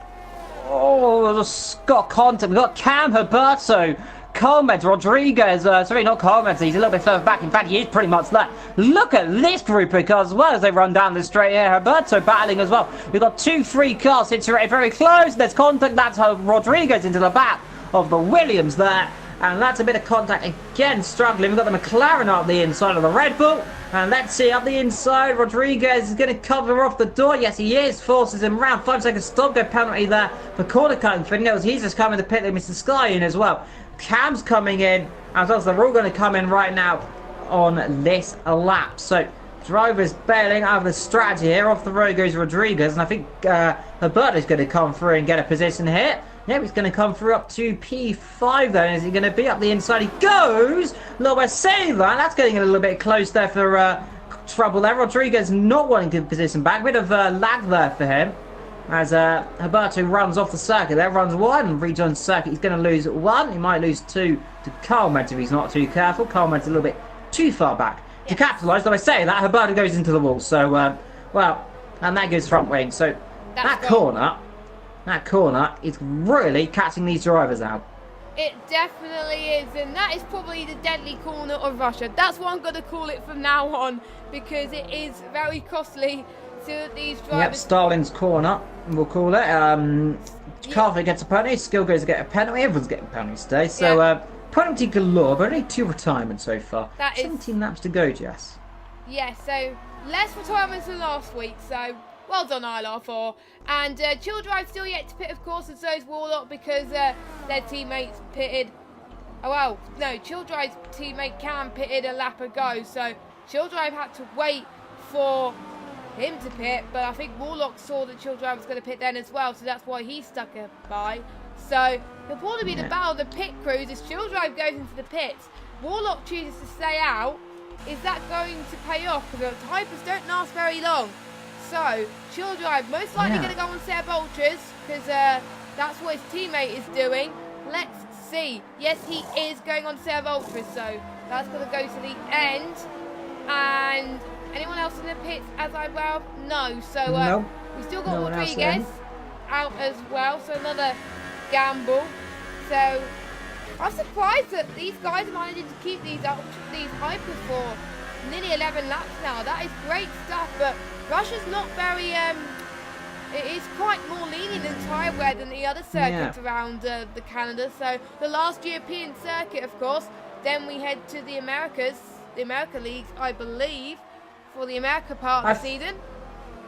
Oh, there's got contact. We've got Cam, Huberto, Coleman, Rodriguez. Sorry, not Coleman. He's a little bit further back. In fact, he is pretty much there. Look at this group because as well as they run down the straight here. Huberto battling as well. We've got 2-3 cars situated very close. There's contact. That's how Rodriguez into the back of the Williams there. And that's a bit of contact again, struggling. We've got the McLaren up the inside of the Red Bull. And let's see, up the inside, Rodriguez is going to cover off the door. Yes, he is. Forces him round. 5 seconds stop go penalty there for corner cutting for Nils. He's just coming to pit with Mr. Sky in as well. Cam's coming in, as well as they're all going to come in right now on this lap. So, drivers bailing out of the strategy here. Off the road goes Rodriguez. And I think Huberto's going to come through and get a position here. Yeah, he's going to come through up to P5 then. Is he going to be up the inside? He goes! Lower save that. That's getting a little bit close there for trouble there. Rodriguez not wanting to position back. Bit of lag there for him. As Huberto runs off the circuit there. Runs wide and rejoins the circuit. He's going to lose 1. He might lose 2 to Coleman if he's not too careful. Coleman's a little bit too far back to capitalise. Though I say that, Huberto goes into the wall. So, well, and that goes front wing. So, that corner is really catching these drivers out.
It definitely is, and that is probably the deadly corner of Russia. That's what I'm going to call it from now on, because it is very costly to these drivers.
Yep, Stalin's corner, we'll call it. Carver gets a penalty, Skill goes to get a penalty, everyone's getting penalties today. So, penalty galore, but only 2 retirements so far.
That is
17 laps to go, Jess.
Yeah, so less retirements than last week, so Well done, ILR4. And Chill Drive still yet to pit, of course, and so is Warlock because their teammates pitted. Oh, well, no, Chill Drive's teammate Cam pitted a lap ago, so Chill Drive had to wait for him to pit, but I think Warlock saw that Chill Drive was going to pit then as well, so that's why he stuck it by. So it'll probably be the battle of the pit crews as Chill Drive goes into the pits. Warlock chooses to stay out. Is that going to pay off? Because the hypers don't last very long. So Chill Drive most likely going to go on Seb Ultras because that's what his teammate is doing. Let's see. Yes, he is going on Seb Ultras, so that's going to go to the end. And anyone else in the pits as I well? No. So
nope.
we still got Rodriguez out as well. So another gamble. So I'm surprised that these guys are managing to keep these hypers for nearly 11 laps now. That is great stuff, but Russia's not very, it is quite more lenient in tyre wear than the other circuits around the Canada. So the last European circuit, of course, then we head to the Americas, the America Leagues, I believe, for the America part of the season.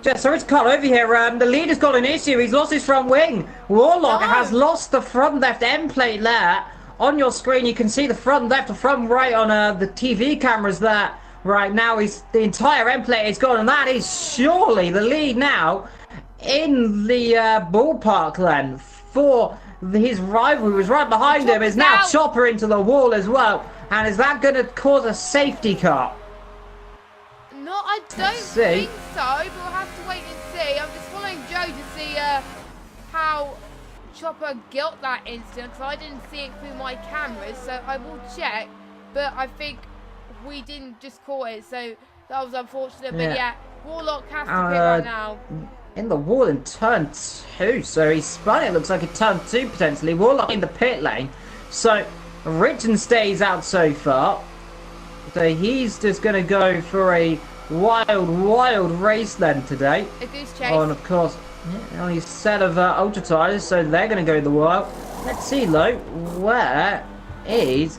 Just sorry to cut over here. The leader's got an issue. He's lost his front wing. Warlock has lost the front left end plate there. On your screen, you can see the front left, the front right on the TV cameras there. Right now, the entire end plate is gone, and that is surely the lead now in the ballpark then for his rival, who was right behind him, is now Chopper into the wall as well. And is that going to cause a safety car?
No, I don't think so, but we'll have to wait and see. I'm just following Joe to see how Chopper guilt that instant, because I didn't see it through my cameras, so I will check. But I think we didn't just caught it, so that was unfortunate. But yeah, Warlock has to pit right now.
In the wall in turn 2, so he spun it, looks like a turn 2 potentially. Warlock in the pit lane, so Richard stays out so far. So he's just going to go for a wild race then today.
A goose chase.
And of course, on his set of ultra tires, so they're going to go the wild. Let's see though, where is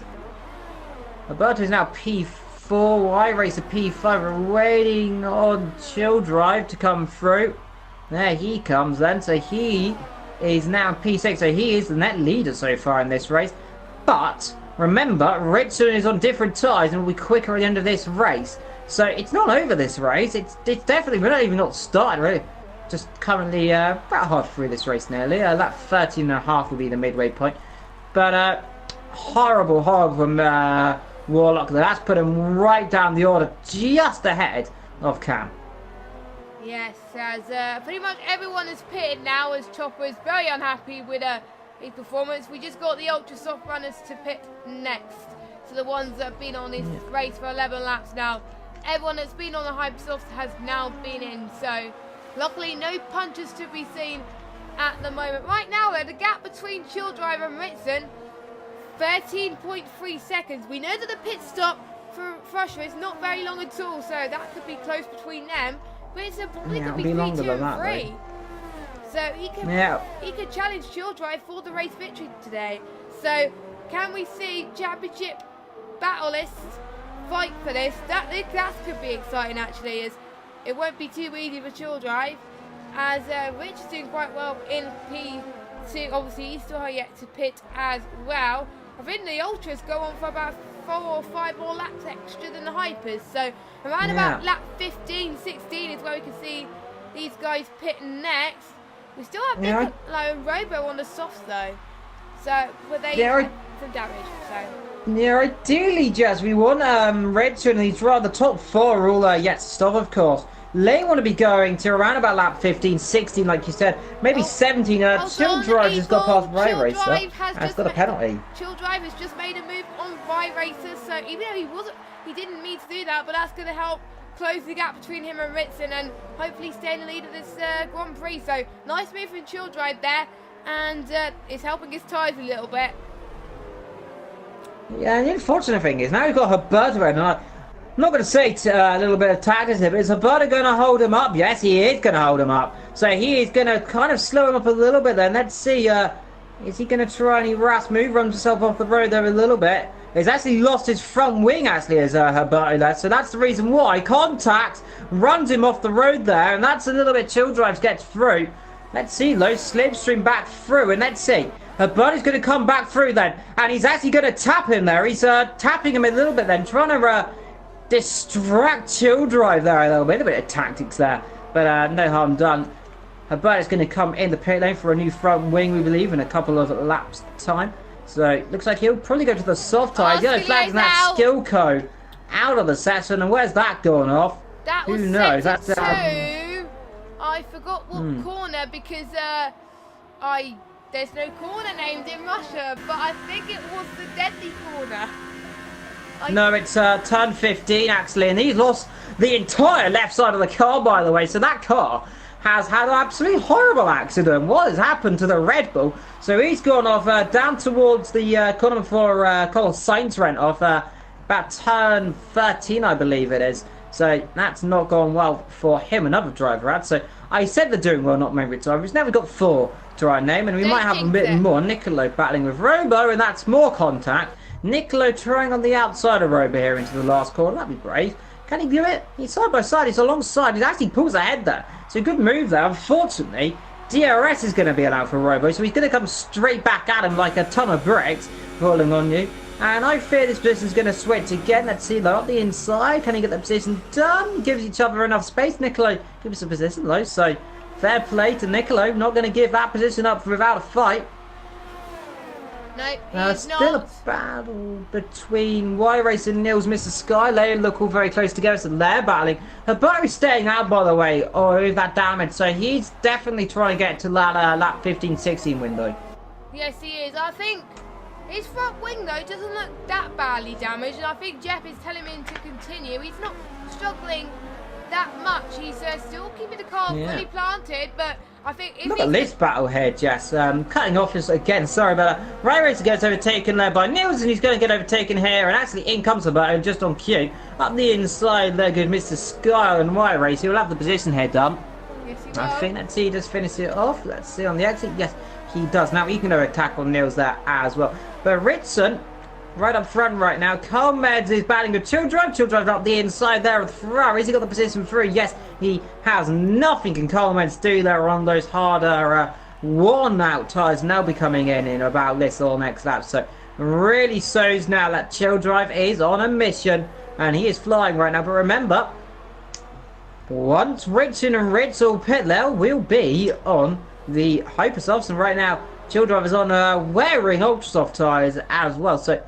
Alberto? Is now P4, Y Racer P5. We're waiting on Chill Drive to come through. There he comes then, so he is now P6, so he is the net leader so far in this race. But remember, Richard is on different tyres and will be quicker at the end of this race. So it's not over this race, it's definitely, we're not even got started really. Just currently about half through this race nearly. That 13.5 will be the midway point. But horrible from Warlock. That's put him right down the order, just ahead of Cam.
Yes, as pretty much everyone is pitted now, as Chopper is very unhappy with his performance. We just got the ultra soft runners to pit next. So the ones that have been on this race for 11 laps now. Everyone that's been on the Hypersofts has now been in. So luckily, no punches to be seen at the moment. Right now, though, the gap between Chill Drive and Ritson, 13.3 seconds. We know that the pit stop for Russia is not very long at all, so that could be close between them. But it's probably could be 3, 2, and 3. So he could challenge Chill Drive for the race victory today. So can we see championship battleists fight for this? That could be exciting actually, as it won't be too easy for Chill Drive, as Rich is doing quite well in P2. Obviously, he's still yet to pit as well. I think the Ultras go on for about 4 or 5 more laps extra than the Hypers. So around about lap 15, 16 is where we can see these guys pitting next. We still have Niccolo and Robo on the softs though. So, but they had some damage. So.
Yeah, ideally, Jazz, we want Richard and he's rather the top 4 are all yet to stop, of course. They want to be going to around about lap 15, 16, like you said, maybe 17. Chill Drive just got past Y Racer. Has got a penalty.
Chill Drive has just made a move on Y Racer, so even though he didn't mean to do that, but that's going to help close the gap between him and Ritson and hopefully stay in the lead of this Grand Prix. So nice move from Chill Drive there, and it's helping his tyres a little bit.
Yeah, and the unfortunate thing is now we've got Roberto in, and I'm not going to say a little bit of tactics here, but is Roberto going to hold him up? Yes, he is going to hold him up. So he is going to kind of slow him up a little bit then. Let's see, is he going to try any rash move, run himself off the road there a little bit? He's actually lost his front wing, actually, as Herberto there. So that's the reason why. Contact runs him off the road there, and that's a little bit chill drive gets through. Let's see, low slipstream back through, and let's see. Herberto's going to come back through then, and he's actually going to tap him there. He's tapping him a little bit then, trying to distract chill drive there a little bit. A bit of tactics there, but no harm done. Herberto's going to come in the pit lane for a new front wing, we believe, in a couple of laps time. So, looks like he'll probably go to the soft tyres. Yellow flags and that skill code out of the session. And where's that going off?
That was
Who knows? That's
I forgot what corner because there's no corner named in Russia, but I think it was the deadly corner.
No, it's turn 15 actually, and he's lost the entire left side of the car, by the way. So that car has had an absolutely horrible accident. What has happened to the Red Bull? So he's gone off down towards the corner for Carlos Sainz went off about turn 13, I believe it is. So that's not gone well for him. Another driver had. So I said they're doing well, not maybe driver. He's never got 4 to our name, and we might have a bit more. Nicolo battling with Robo, and that's more contact. Nicolo trying on the outside of Robo here into the last corner. That'd be brave. Can he do it? He's side by side. He's alongside. He actually pulls ahead there. So good move there. Unfortunately, DRS is going to be allowed for Robo, so he's going to come straight back at him like a ton of bricks rolling on you. And I fear this position's going to switch again. Let's see, though, up the inside. Can he get the position done? Gives each other enough space. Nicolo gives us a position, though. So fair play to Nicolo. Not going to give that position up without a fight.
No, he's
still a battle between Y-Race and Nils Mr. Sky. They look all very close together, so they're battling. Herberto's staying out, by the way, with that damage, so he's definitely trying to get to that lap 15-16 window.
Yes, he is. I think his front wing, though, doesn't look that badly damaged, and I think Jeff is telling him to continue. He's not struggling that much. He's still keeping the car fully planted, but I think if
look at this battle here, Jess. Cutting off is again. Sorry about that. Y-Race gets overtaken there by Nils, and he's going to get overtaken here. And actually, in comes Herberto just on cue. Up the inside, there goes Mr. Sky and Y-Race. He'll have the position here done.
Yes, he will.
I think let's see, he does finish it off. Let's see on the exit. Yes, he does. Now he can attack on Nils there as well. But Ritson, right up front right now. Carl Meds is battling with Childrive. Childrive up the inside there with Ferrari. Has he got the position through? Yes, he has. Nothing can Carl Meds do there on those harder, worn-out tyres. Now be coming in about this or next lap. So really shows now that Childrive is on a mission, and he is flying right now. But remember, once Ritson and Ritzel pit there, we'll be on the Hypersofts, and right now Childrive is on wearing Ultrasoft tyres as well. So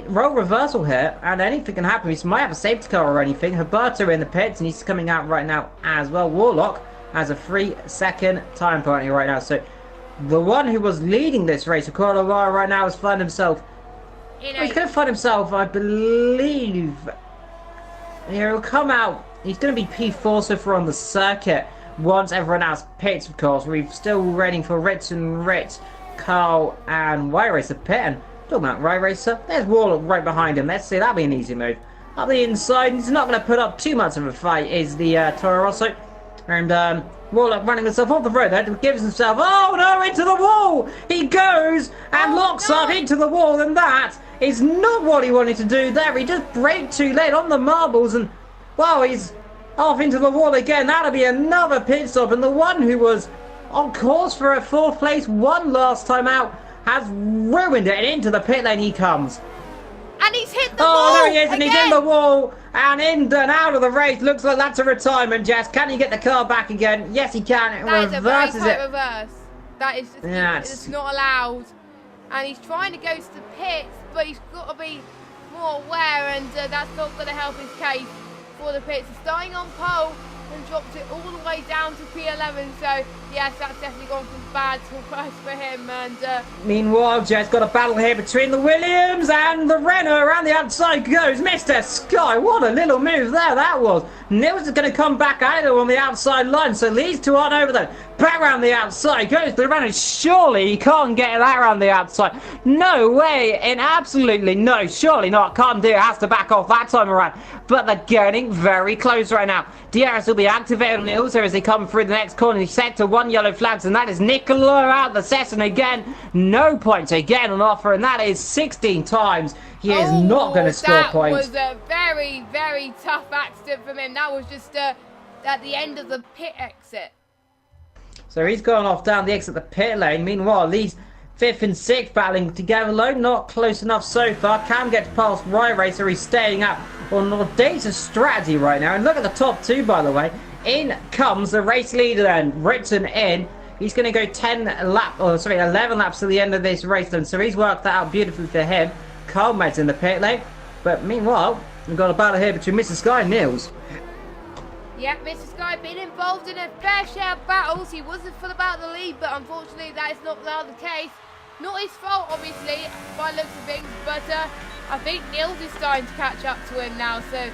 role reversal here, and anything can happen. He might have a safety car or anything. Herberto in the pits, and he's coming out right now as well. Warlock has a 3-second time penalty right now. So the one who was leading this race, Ricardo right now, has found himself. He's going to find himself, I believe. He'll come out. He's going to be P4 so far on the circuit. Once everyone else pits, of course. We're still waiting for Ritz and Ritz, Carl, and Y-Race to pit. And talking about Y-Racer, there's Warlock right behind him. Let's see, that'll be an easy move. Up the inside, he's not going to put up too much of a fight, is the Toro Rosso. And Warlock running himself off the road there, gives himself, oh no, into the wall! He goes and locks up into the wall, and that is not what he wanted to do there. He just braked too late on the marbles, and wow, he's off into the wall again. That'll be another pit stop, and the one who was on course for a 4th place one last time out has ruined it, and into the pit lane he comes.
And he's hit the
Oh,
wall
there he is, and
again.
he's in the wall, and in and out of the race. Looks like that's a retirement, Jess. Can he get the car back again? Yes, he can. It
that is a very
reverses
tight
it.
reverse. That is just it's not allowed. And he's trying to go to the pits, but he's got to be more aware, and that's not going to help his case for the pits. He's starting on pole and dropped it all the way down to P11. So yes, that's definitely gone from bad to worse for him. And
meanwhile, Jess got a battle here between the Williams and the Renault. Around the outside goes Mr. Sky. What a little move there that was. Nils is going to come back at it on the outside line. So these two aren't over there. back around the outside, goes to the run, and surely he can't get that around the outside. No way, and absolutely no, surely not, can't do it, has to back off that time around. But they're getting very close right now. DRS will be activated on the also as they come through the next corner. He's set to 1 yellow flags, and that is Nicola out the session again. No points again on offer, and that is 16 times. He is not going to score points.
That was a very, very tough accident from him. That was just at the end of the pit exit.
So he's gone off down the exit of the pit lane. Meanwhile, these 5th and 6th battling together though. Not close enough so far. Cam gets past Rye Racer. He's staying up on Audacious strategy right now. And look at the top 2, by the way. In comes the race leader then. Written in. He's going to go 11 laps to the end of this race then. So he's worked that out beautifully for him. Carlmate's in the pit lane. But meanwhile, we've got a battle here between Mr. Sky and Niels.
Yeah, Mr. Sky been involved in a fair share of battles. He wasn't full about the lead, but unfortunately that is not now the case. Not his fault, obviously, by looks of things, but I think Niels is starting to catch up to him now. So,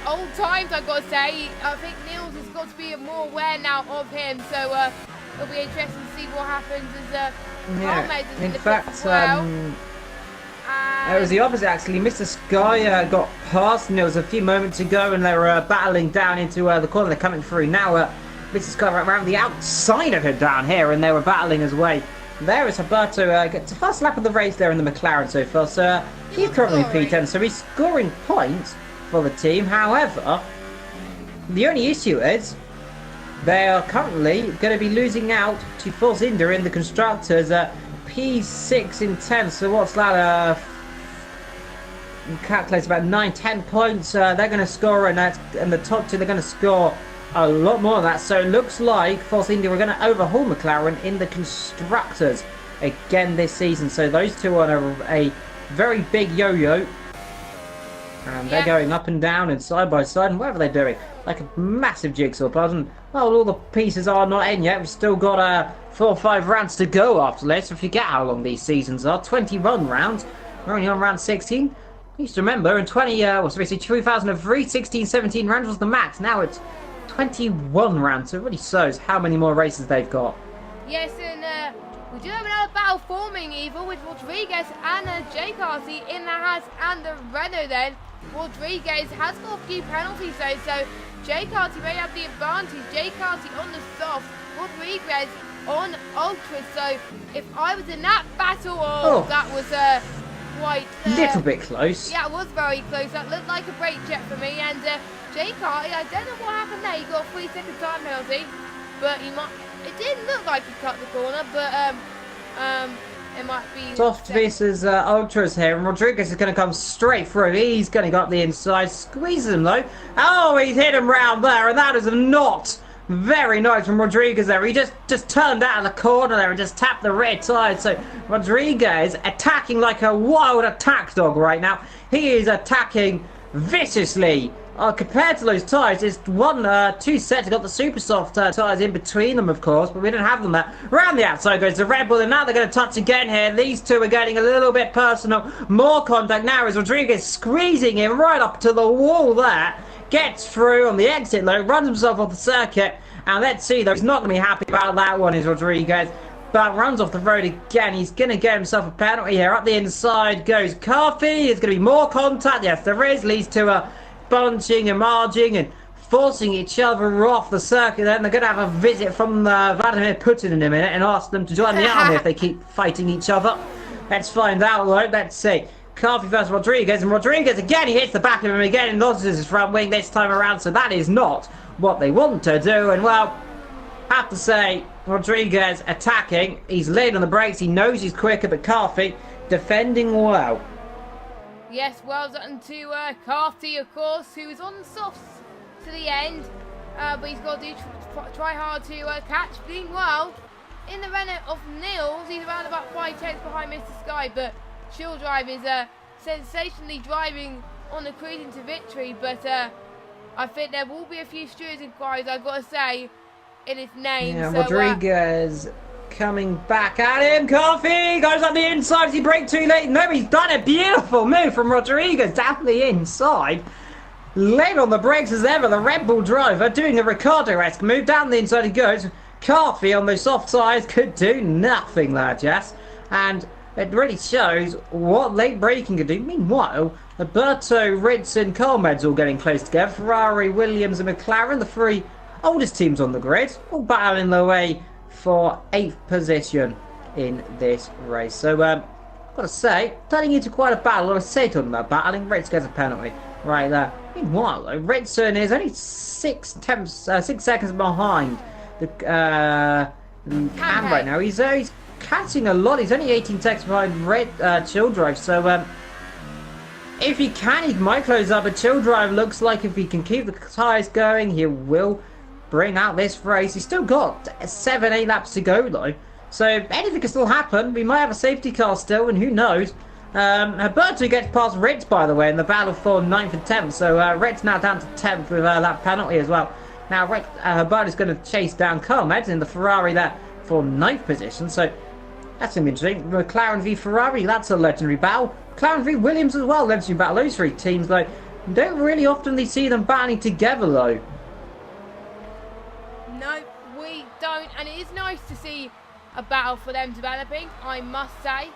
old times, I've got to say, I think Niels has got to be more aware now of him. So, it'll be interesting to see what happens as
in fact, it was the opposite actually. Mr. Sky got past Niels a few moments ago, and they were battling down into the corner. They're coming through now. Mr. Sky around the outside of him down here, and they were battling his way. There is Alberto gets the first lap of the race there in the McLaren so far. So he's currently P10, so he's scoring points for the team. However, the only issue is they are currently going to be losing out to Force India in the constructors. P6 in 10, so what's that? Calculates about 9-10 points. They're going to score, and the top 2 they're going to score a lot more than that. So it looks like Force India are going to overhaul McLaren in the constructors again this season. So those 2 are on a very big yo-yo, and they're going up and down and side by side, and whatever they're doing, like a massive jigsaw puzzle. Well, all the pieces are not in yet. We've still got 4 or 5 rounds to go after this. I forget how long these seasons are. 21 rounds. We're only on round 16. I used to remember in 2003, 16, 17 rounds was the max. Now it's 21 rounds. So it really shows how many more races they've got.
Yes, and we do have another battle forming, Eva, with Rodriguez and Jay Carty in the Haas and the Renault then. Rodriguez has got a few penalties though, so Jay Carty may have the advantage. Jay Carty on the soft, Rodriguez on ultra. So if I was in that battle, that was quite
little bit close.
Yeah, it was very close. That looked like a break check for me. And Jay Carty, I don't know what happened there. He got a 3-second time penalty, but it didn't look like he cut the corner, but it might be
soft versus ultras here, and Rodriguez is going to come straight through. He's going to go up the inside, squeezes him though. Oh, he's hit him round there, and that is not very nice from Rodriguez there. He just turned out of the corner there and just tapped the rear tire. So Rodriguez attacking like a wild attack dog right now. He is attacking viciously. Compared to those tyres, it's 2 sets. Got the super soft tyres in between them, of course, but we didn't have them there. Around the outside goes the Red Bull, and now they're going to touch again here. These 2 are getting a little bit personal. More contact now as Rodriguez squeezing him right up to the wall there. Gets through on the exit though, runs himself off the circuit, and let's see though, he's not going to be happy about that one, is Rodriguez. But runs off the road again. He's going to get himself a penalty here. Up the inside goes Carthy. There's going to be more contact. Yes, there is. Leads to a bunching and marging and forcing each other off the circuit. Then they're going to have a visit from Vladimir Putin in a minute and ask them to join the army if they keep fighting each other. Let's find out though. Let's see. Carthy versus Rodriguez, and Rodriguez again, he hits the back of him again and loses his front wing this time around, so that is not what they want to do. And well, I have to say, Rodriguez attacking, he's laid on the brakes, he knows he's quicker, but Carthy defending well.
Yes, well done to Carthy, of course, who is on the softs to the end, but he's got to try hard to catch. Being well in the Renault of Niels, he's around about 5 tenths behind Mr. Sky, but Chill Drive is sensationally driving on the cruising to victory, but I think there will be a few stewards inquiries, I've got to say, in his name.
Yeah,
so,
Rodriguez coming back at him. Coffee goes up the inside. Does he break too late? No, he's done a beautiful move from Rodriguez down the inside. late on the brakes as ever. The Red Bull driver doing a Ricardo-esque move. Down the inside he goes. Carthy on those soft tyres could do nothing there, Jess. And it really shows what late braking can do. Meanwhile, Alberto, Ritz and Colmed's all getting close together. Ferrari, Williams and McLaren, the three oldest teams on the grid, all battling their way for 8th position in this race. So, gotta say, turning into quite a battle. I say talking about battling, Ritz gets a penalty right there. Meanwhile, though, Ritson is only 6 seconds behind the Cam right now. He's catching a lot. He's only 18 seconds behind Childrive. So, if he can, he might close up. But Childrive looks like if he can keep the tyres going, he will bring out this race. He's still got 7-8 laps to go, though. So, anything can still happen. We might have a safety car still, and who knows. Alberto gets past Ritz, by the way, in the battle for 9th and 10th. So, Ritz now down to 10th with that penalty as well. Now, Alberto's going to chase down Colmed in the Ferrari there for 9th position. So, that's going to be interesting. McLaren v Ferrari, that's a legendary battle. McLaren v Williams as well, legendary battle. Those three teams, though, don't really often see them battling together, though.
No, we don't. And it is nice to see a battle for them developing, I must say.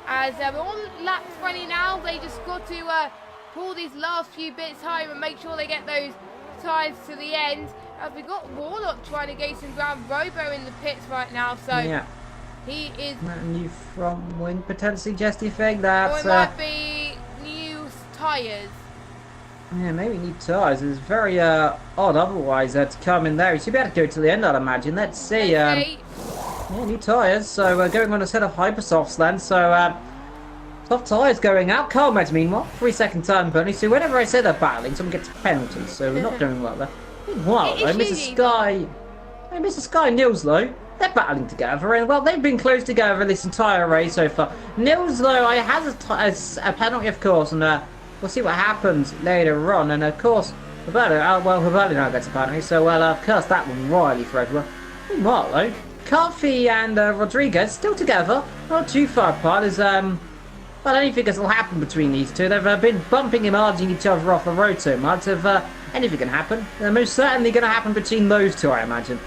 As we're on lap 20 now, they just got to pull these last few bits home and make sure they get those tyres to the end. As we got Warlock trying to gain some ground, Robo in the pits right now, so
yeah.
He is...
New front wing potentially, Jess, do you think? That's,
or it might be new tyres.
Yeah, maybe new tyres. It's very odd otherwise to come in there. He should be able to go to the end, I'd imagine. Let's see. Yeah, new tyres. So going on a set of Hypersofts then. So soft tyres going out. Colmed's meanwhile, 3-second time penalty. So whenever I say they're battling, someone gets penalties. So we're not doing well there. Meanwhile, Mr. Sky... Hey, Mr. Sky and Nilslow, they're battling together, and well, they've been close together this entire race so far. Nilslow has a penalty, of course, and we'll see what happens later on. And of course, Roberto now gets a penalty, so well, of course, that one Riley for everyone. Meanwhile, though, Coffey and Rodriguez still together, not too far apart. There's well, I don't think this will happen between these two. They've been bumping and marging each other off the road so much. If anything can happen, most certainly going to happen between those two, I imagine.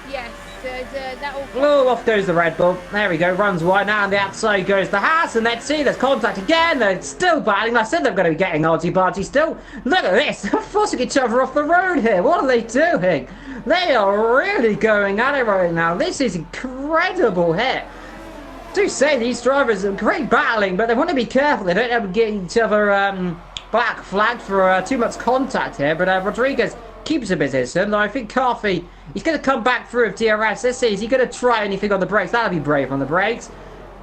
Yes, that will...
Oh, off goes the Red Bull. There we go, runs wide now, and the outside goes the Haas, and let's see, there's contact again. They're still battling. I said they're going to be getting argy-bargy still. Look at this, they're forcing each other off the road here. What are they doing? They are really going at it right now. This is incredible here. Do say these drivers are great battling, but they want to be careful. They don't ever get each other black flagged for too much contact here. But Rodriguez keeps a position. I think Coffey, he's going to come back through with DRS. Let's see, is he going to try anything on the brakes? That'll be brave on the brakes.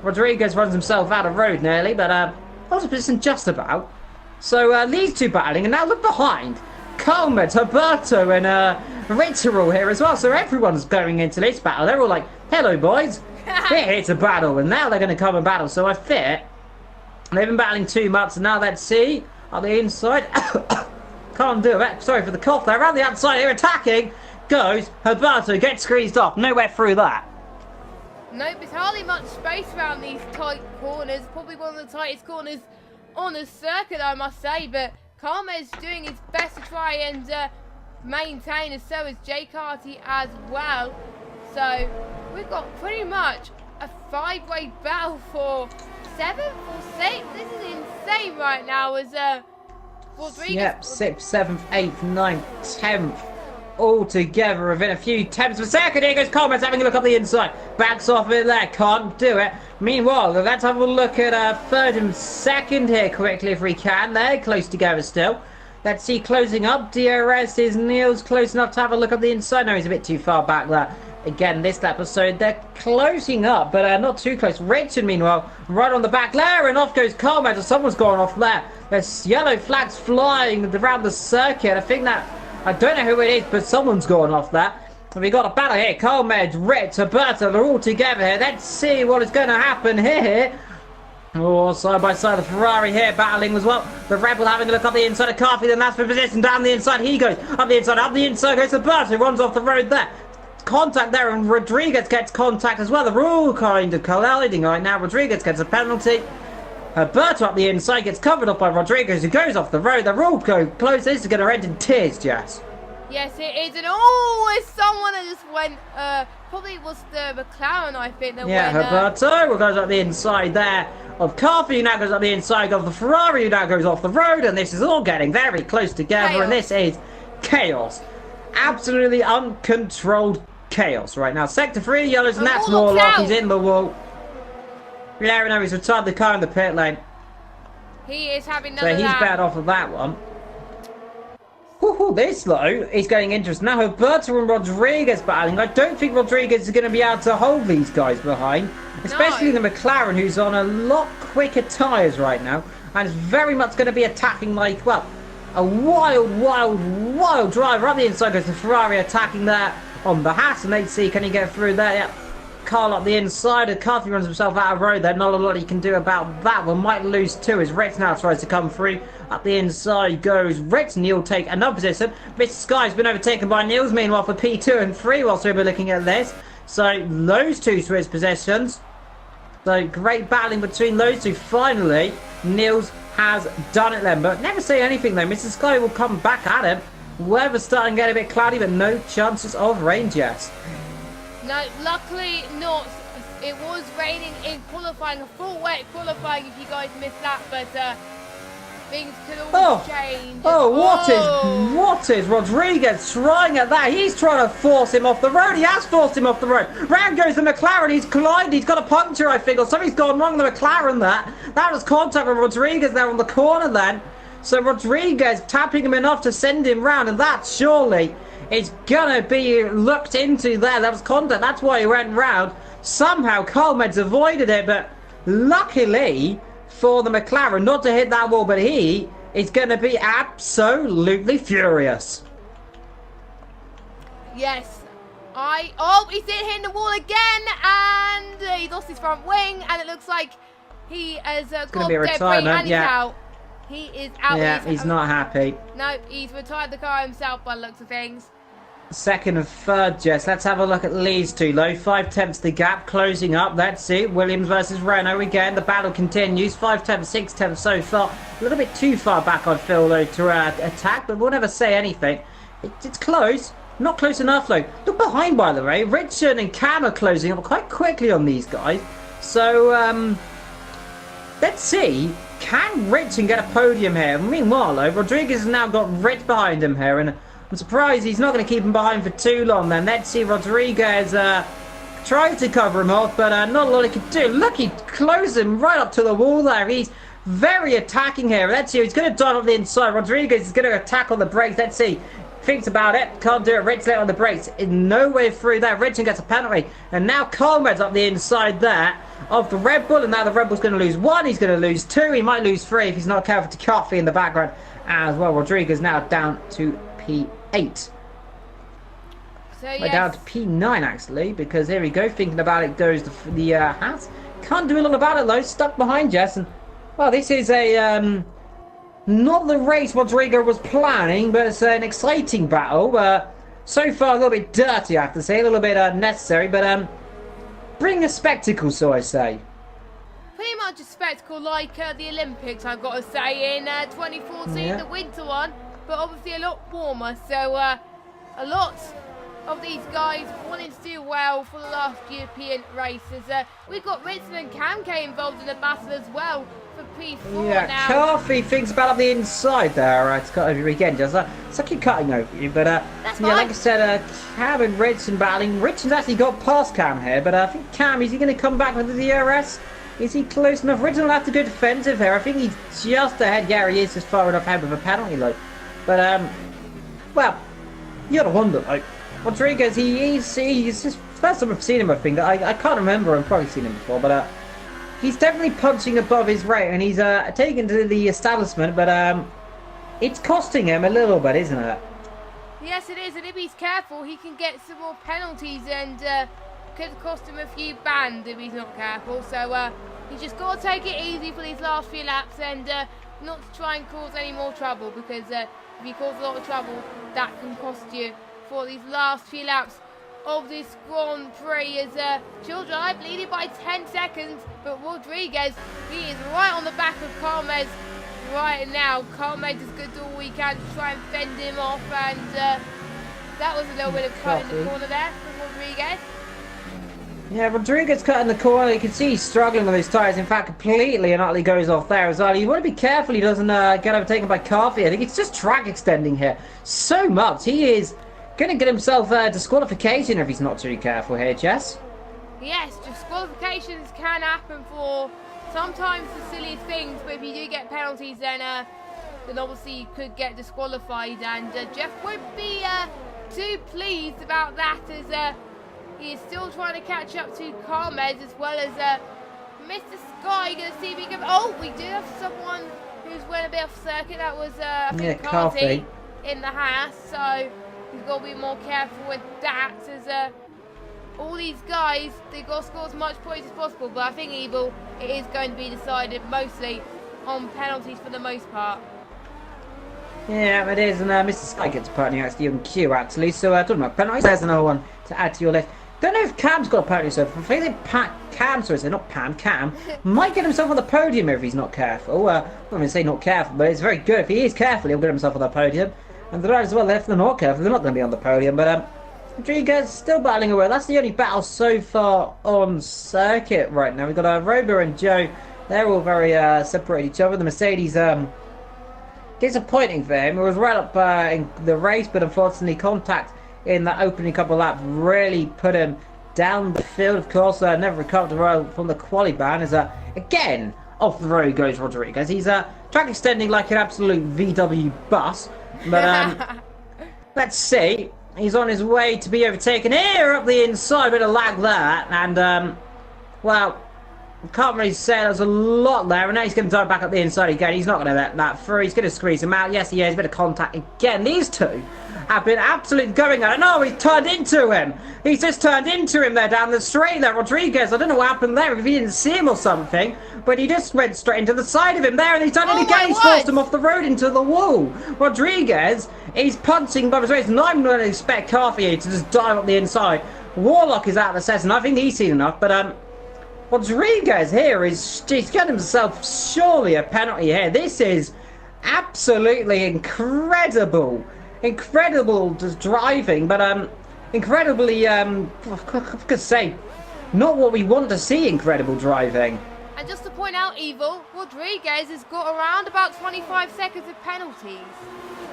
Rodriguez runs himself out of road nearly, but holds a position just about. So these two battling, and now look behind. Colmet, Alberto, and Ritz are all here as well. So everyone's going into this battle. They're all like, hello, boys. Here, it's a battle, and now they're going to come and battle. So I fear they've been battling too much, and now let's see on the inside. Can't do it. Sorry for the cough there. Around the outside here, attacking goes Alberto. Gets squeezed off. Nowhere through that.
Nope, there's hardly much space around these tight corners. Probably one of the tightest corners on the circuit, I must say. But Carmez doing his best to try and maintain, and so is Jay Carty as well. So we've got pretty much a 5-way battle for 7th or 6th. This is insane right now as Rodriguez...
Yep, 6th, 7th, 8th, 9th, 10th. All together within a few tenths of a second. Here goes Coleman's having a look up the inside. Backs off it there. Can't do it. Meanwhile, let's have a look at 3rd and 2nd here quickly if we can. They're close together still. Let's see, closing up. DRS is Neil's close enough to have a look up the inside. No, he's a bit too far back there. Again, this episode, they're closing up, but not too close. Richard, meanwhile, right on the back there, and off goes Coleman. Someone's gone off there. There's yellow flags flying around the circuit. I think that, I don't know who it is, but someone's gone off there. And we got a battle here. Coleman, Ritz, Alberto, they're all together here. Let's see what is going to happen here. Oh, side by side, the Ferrari here battling as well. The Red Bull having a look up the inside of Carthy, then that's for position. Down the inside he goes. Up the inside goes Alberto, runs off the road there. Contact there, and Rodriguez gets contact as well. They're all kind of colliding right now. Rodriguez gets a penalty. Herberto up the inside gets covered up by Rodriguez, who goes off the road. They're all go close. This is going to end in tears, Jess.
Yes, it is. And oh, it's someone that just went, probably was the McLaren, I think. That
Yeah,
went,
Herberto goes up the inside there of Carthy, who now goes up the inside of the Ferrari, who now goes off the road. And this is all getting very close together.
Chaos.
And this is chaos. Absolutely uncontrolled chaos right now. Sector 3, yellows, and that's Warlock. He's in the wall. Yeah, no, he's retired the car in the pit lane.
He is having none
So
of
he's
that.
bad off of that one. This, though, is getting interesting. Now, Herberto and Rodriguez battling. I don't think Rodriguez is going to be able to hold these guys behind. Especially the McLaren, who's on a lot quicker tyres right now. And is very much going to be attacking like, well, a wild driver. Up the inside goes the Ferrari attacking there on the Haas. And let's see, can he get through there? Yep. Carl up the inside, and Carthy runs himself out of road there. Not a lot he can do about that. We might lose two as Ritz now tries to come through. Up the inside goes Ritz. Neil take another position. Mr. Sky's been overtaken by Niels, meanwhile for P2 and 3 whilst we're looking at this. So those two switch positions. So great battling between those two. Finally, Niels has done it then. But never say anything though. Mr. Sky will come back at him. Weather's starting to get a bit cloudy, but no chances of rain yet.
No, luckily not. It was raining in qualifying, a full wet qualifying if you guys missed that, but things could always change.
What is Rodriguez trying at that? He's trying to force him off the road. He has forced him off the road. Round goes the McLaren. He's collided. He's got a puncture, I think, or something's gone wrong with the McLaren there. That was contact with Rodriguez there on the corner then. So Rodriguez tapping him enough to send him round, and that surely is gonna be looked into there. That was contact. That's why he went round. Somehow Colmed's avoided it, but luckily for the McLaren not to hit that wall, but he is going to be absolutely furious.
Yes. He's hitting the wall again, and he lost his front wing, and it looks like he has got debris, and he's out. He is out.
Yeah, he's not happy.
No, he's retired the car himself by the looks of things.
Second and third, Jess. Let's have a look at these two. Low 5/10 the gap, closing up. Let's see. Williams versus Renault again. The battle continues. 5/10, 6/10 so far. A little bit too far back, I feel, though, to attack, but we'll never say anything. It's close. Not close enough, though. Look behind, by the way. Richard and Cam are closing up quite quickly on these guys. So, let's see. Can Richard get a podium here? Meanwhile, though, Rodriguez has now got Rich behind him here, and I'm surprised he's not going to keep him behind for too long then. Let's see, Rodriguez tried to cover him off, but not a lot he could do. Look, he closed him right up to the wall there. He's very attacking here. Let's see, he's going to dive on the inside. Rodriguez is going to attack on the brakes. Let's see. Thinks about it. Can't do it. Rich late on the brakes. No way through there. Richard gets a penalty. And now Colmed's up the inside there of the Red Bull. And now the Red Bull's going to lose 1. He's going to lose 2. He might lose 3 if he's not careful to Coffee in the background as well. Rodriguez now down to P8. So
yes.
Down to P9 actually, because here we go. Thinking about it goes the Haas. Can't do a lot about it though. Stuck behind Jess, and well, this is a not the race Rodriguez was planning, but it's an exciting battle. So far a little bit dirty, I have to say, a little bit unnecessary, but bring a spectacle, so I say.
Pretty much a spectacle like the Olympics, I've got to say, in 2014, the winter one. But obviously a lot warmer, so a lot of these guys wanting to do well for the last European races. We've got Ritson and Camke involved in the battle as well for P4 now.
Coffee thinks about up the inside there. It's got over again, just it's like you're cutting over you, but
that's
yeah, like I said, Cam and Ritson battling. Ritson's actually got past Cam here, but I think Cam, is he going to come back with the DRS? Is he close enough? Ritson will have to go defensive here. I think he's just ahead. Yeah, he is just far enough ahead with a penalty, like. But, well, you gotta wonder, like, Rodriguez, he's just, first time I've seen him, I think. I can't remember, I've probably seen him before, but, he's definitely punching above his weight, and he's, taken to the establishment, but, it's costing him a little bit, isn't it?
Yes, it is, and if he's careful, he can get some more penalties, and, could cost him a few bans if he's not careful, so, he's just got to take it easy for these last few laps, and, not to try and cause any more trouble, because, if you cause a lot of trouble, that can cost you for these last few laps. of this Grand Prix as Chill Drive leading by 10 seconds, but Rodriguez, he is right on the back of Carmez right now. Carmez is going to do all he can to try and fend him off, and that was a little bit of cut in the corner there for Rodriguez.
Yeah, Rodriguez cut in the corner. You can see he's struggling with his tyres. In fact, completely and utterly goes off there as well. You want to be careful he doesn't get overtaken by Carthy. I think it's just track extending here so much. He is going to get himself disqualification if he's not too careful here, Jess.
Yes, disqualifications can happen for sometimes the silliest things, but if you do get penalties, then obviously you could get disqualified. And Jeff won't be too pleased about that, as he is still trying to catch up to Carmez, as well as Mr. Sky. Going to see if he can. Oh, we do have someone who's went a bit off circuit. That was I think Carty in the Haas, so he's got to be more careful with that, as all these guys, they've got to score as much points as possible. But I think Evil, it is going to be decided mostly on penalties for the most part.
Yeah, it is, and Mr. Sky gets a penalty actually on cue actually. So talking about penalties, there's another one to add to your list. Don't know if Cam's got a podium, so I think Cam might get himself on the podium if he's not careful. I'm not going to say not careful, but it's very good. If he is careful, he'll get himself on the podium. And the riders as well, if they're not careful, they're not going to be on the podium. But Rodriguez still battling away. That's the only battle so far on circuit right now. We've got Robo and Joe. They're all very separated each other. The Mercedes, disappointing for him. It was right up in the race, but unfortunately contact in that opening couple of laps really put him down the field. Of course, never recovered from the quali ban. As again off the road goes Rodriguez. He's track extending like an absolute VW bus. But let's see. He's on his way to be overtaken here up the inside. Bit of lag there, and well, can't really say there's a lot there. And now he's going to dive back up the inside again. He's not going to let that through. He's going to squeeze him out. Yes, he is. A bit of contact again. These two have been absolutely going at it. No, he's turned into him. He's just turned into him there down the straight there. Rodriguez, I don't know what happened there, if he didn't see him or something, but he just went straight into the side of him there, and he's done it again. He's forced him off the road into the wall. Rodriguez, he's punching Bubba's race. And I'm going to expect Carthy to just dive up the inside. Warlock is out of the session. I think he's seen enough, but Rodriguez here he's getting himself surely a penalty here. This is absolutely incredible just driving, but incredibly I could say not what we want to see. Incredible driving. And
just to point out, Evil, Rodriguez has got around about 25 seconds of penalties.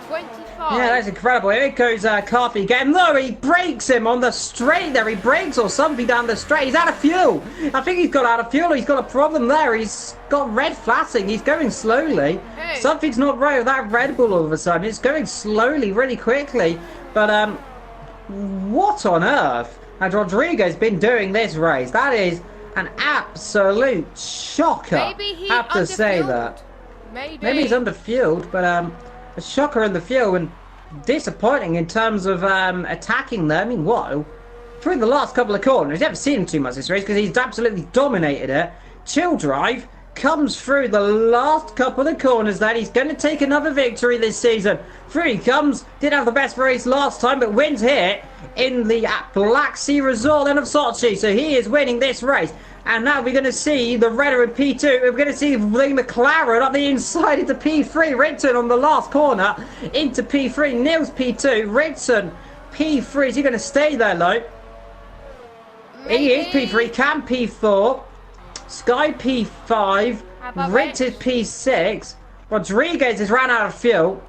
25.
Yeah, that's incredible. Here goes Carthy again. No, he breaks him on the straight there. He breaks or something down the straight. He's out of fuel. I think he's got out of fuel. He's got a problem there. He's got red flashing. He's going slowly. Hey. Something's not right with that Red Bull all of a sudden. It's going slowly, really quickly. But what on earth has Rodriguez been doing this race? That is an absolute shocker.
Maybe he's
have to say that. Maybe he's underfueled, but a shocker in the field and disappointing in terms of attacking them. I mean, what? Through the last couple of corners, you haven't seen him too much this race because he's absolutely dominated it. Chill Drive comes through the last couple of corners there. He's going to take another victory this season. Through he comes. Did have the best race last time, but wins here in the Black Sea Resort then of Sochi. So he is winning this race. And now we're going to see the Redder in P2. We're going to see the McLaren up the inside into P3. Ridson on the last corner into P3. Nils P2. Ridson P3. Is he going to stay there, though? Maybe. He is P3. Cam P4. Sky P5. Ridson P6. Rodriguez has ran out of fuel.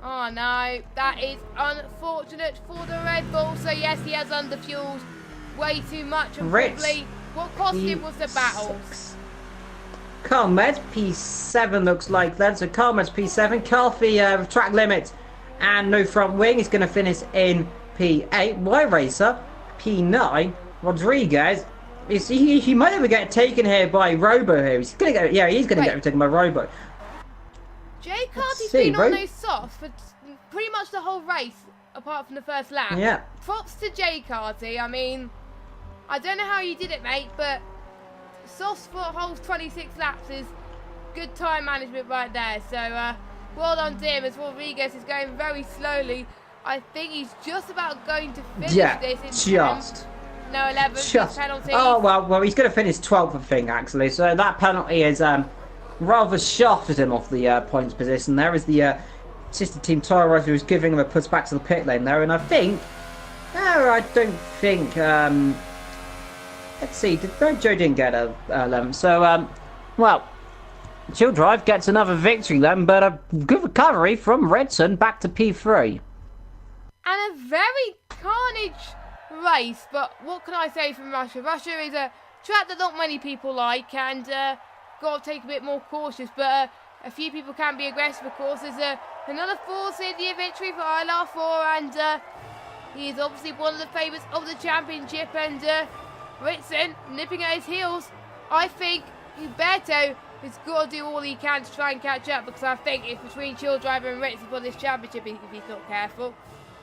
Oh, no. That is unfortunate for the Red Bull. So, yes, he has underfueled way too much. And probably what cost him was the battles. Carmed
P7 looks like that. So Carmed P7. Carthy track limit and no front wing. He's going to finish in P8. Y Racer P9. Rodriguez. He might ever get taken here by Robo here. He's going to get. Yeah, he's going to get taken by Robo.
Jay Carty's been on those softs for pretty much the whole race, apart from the first lap.
Yeah.
Props to Jay Carty. I mean, I don't know how you did it, mate, but softs for a whole 26 laps is good time management right there. So, well done to him as Rodriguez is going very slowly I think he's just about going to finish
Yeah,
this in
just.
10. No, 11.
Just.
Penalty.
Oh, well, he's going to finish 12th, I think, actually. So that penalty is rather shafted him off the points position. There is the sister team tyre rider who's giving him a push back to the pit lane there. And I think... No, I don't think... let's see. No, Joe didn't get a 11. So, well... Chill Drive gets another victory then, but a good recovery from Redson back to P3.
And a very carnage race, but what can I say from Russia? Russia is a track that not many people like, and got to take a bit more cautious, but a few people can be aggressive, of course. There's another Force India victory for ILR4, and he is obviously one of the favourites of the championship, and Ritson nipping at his heels. I think Huberto has got to do all he can to try and catch up, because I think it's between Chill Driver and Ritson for this championship if he's not careful.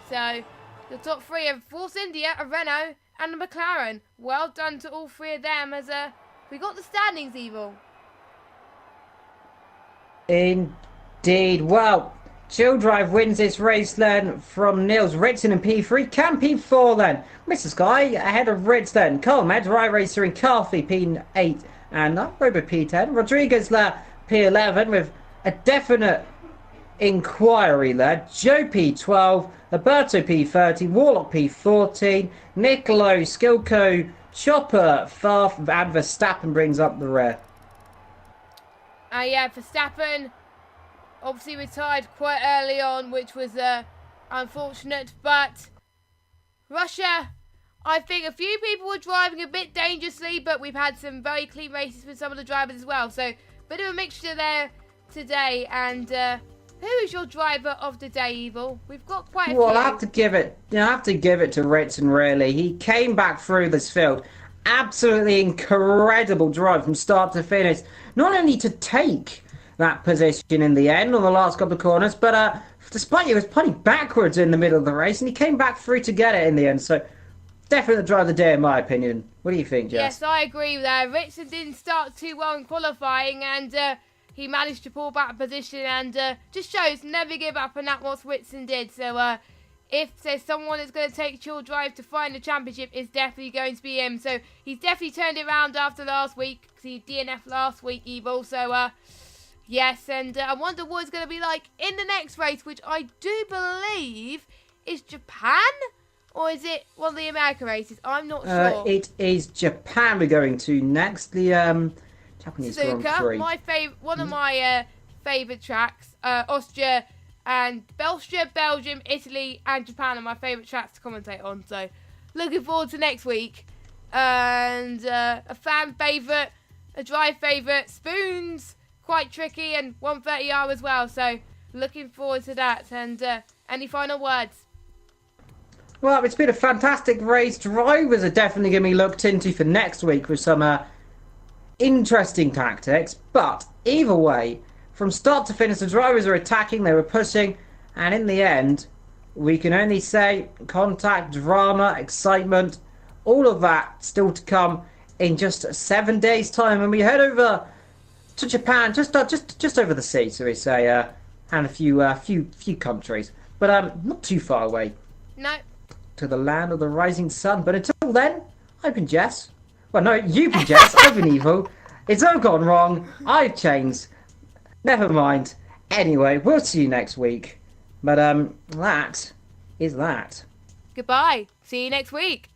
So, the top three are Force India, a Renault, and a McLaren. Well done to all three of them, as we got the standings, Evil.
Indeed. Well, Chill Drive wins this race then from Niels Ritson in P3. Can P4 then? Mr. Sky ahead of Ritson. Coleman, Dry Racer and Carthy P8. And Robert P10. Rodriguez there, P11 with a definite inquiry there. Joe P12, Alberto P30, Warlock P14, Nicolo, Skilco, Chopper, Farf, and Verstappen brings up the rear.
Yeah, Verstappen obviously retired quite early on, which was unfortunate. But Russia, I think a few people were driving a bit dangerously, but we've had some very clean races with some of the drivers as well. So, bit of a mixture there today. And who is your driver of the day, Evil? We've got quite a few.
Well, I have to give it to Ritson, really. He came back through this field. Absolutely incredible drive from start to finish. Not only to take that position in the end on the last couple of corners, but despite he was putting backwards in the middle of the race, and he came back through to get it in the end. So, definitely the drive of the day, in my opinion. What do you think, Jess?
Yes, I agree with that. Ritson didn't start too well in qualifying, and he managed to pull back a position, and just shows never give up, and that's what Ritson did. So if there's someone that's going to take Chill Drive to find the championship, it's definitely going to be him. So he's definitely turned it around after last week, because he DNF last week, Evil. So yes, and I wonder what it's going to be like in the next race, which I do believe is Japan. Or is it one of the American races? I'm not sure.
It is Japan we're going to next. The Japanese Grand Prix.
One of my favourite tracks. Austria and Belgium, Italy and Japan are my favourite tracks to commentate on. So, looking forward to next week. And a fan favourite, a drive favourite, Spoons, quite tricky, and 130R as well. So, looking forward to that. And any final words?
Well, it's been a fantastic race. Drivers are definitely going to be looked into for next week with some interesting tactics. But either way, from start to finish, the drivers are attacking, they were pushing, and in the end, we can only say contact, drama, excitement, all of that still to come in just 7 days' time. And we head over to Japan, just over the sea, so we say, and a few countries, but not too far away.
No.
To the land of the rising sun. But until then, I've been Jess. Well, no, you've been Jess. I've been Evil. It's all gone wrong. I've changed. Never mind. Anyway, we'll see you next week. But that is that.
Goodbye. See you next week.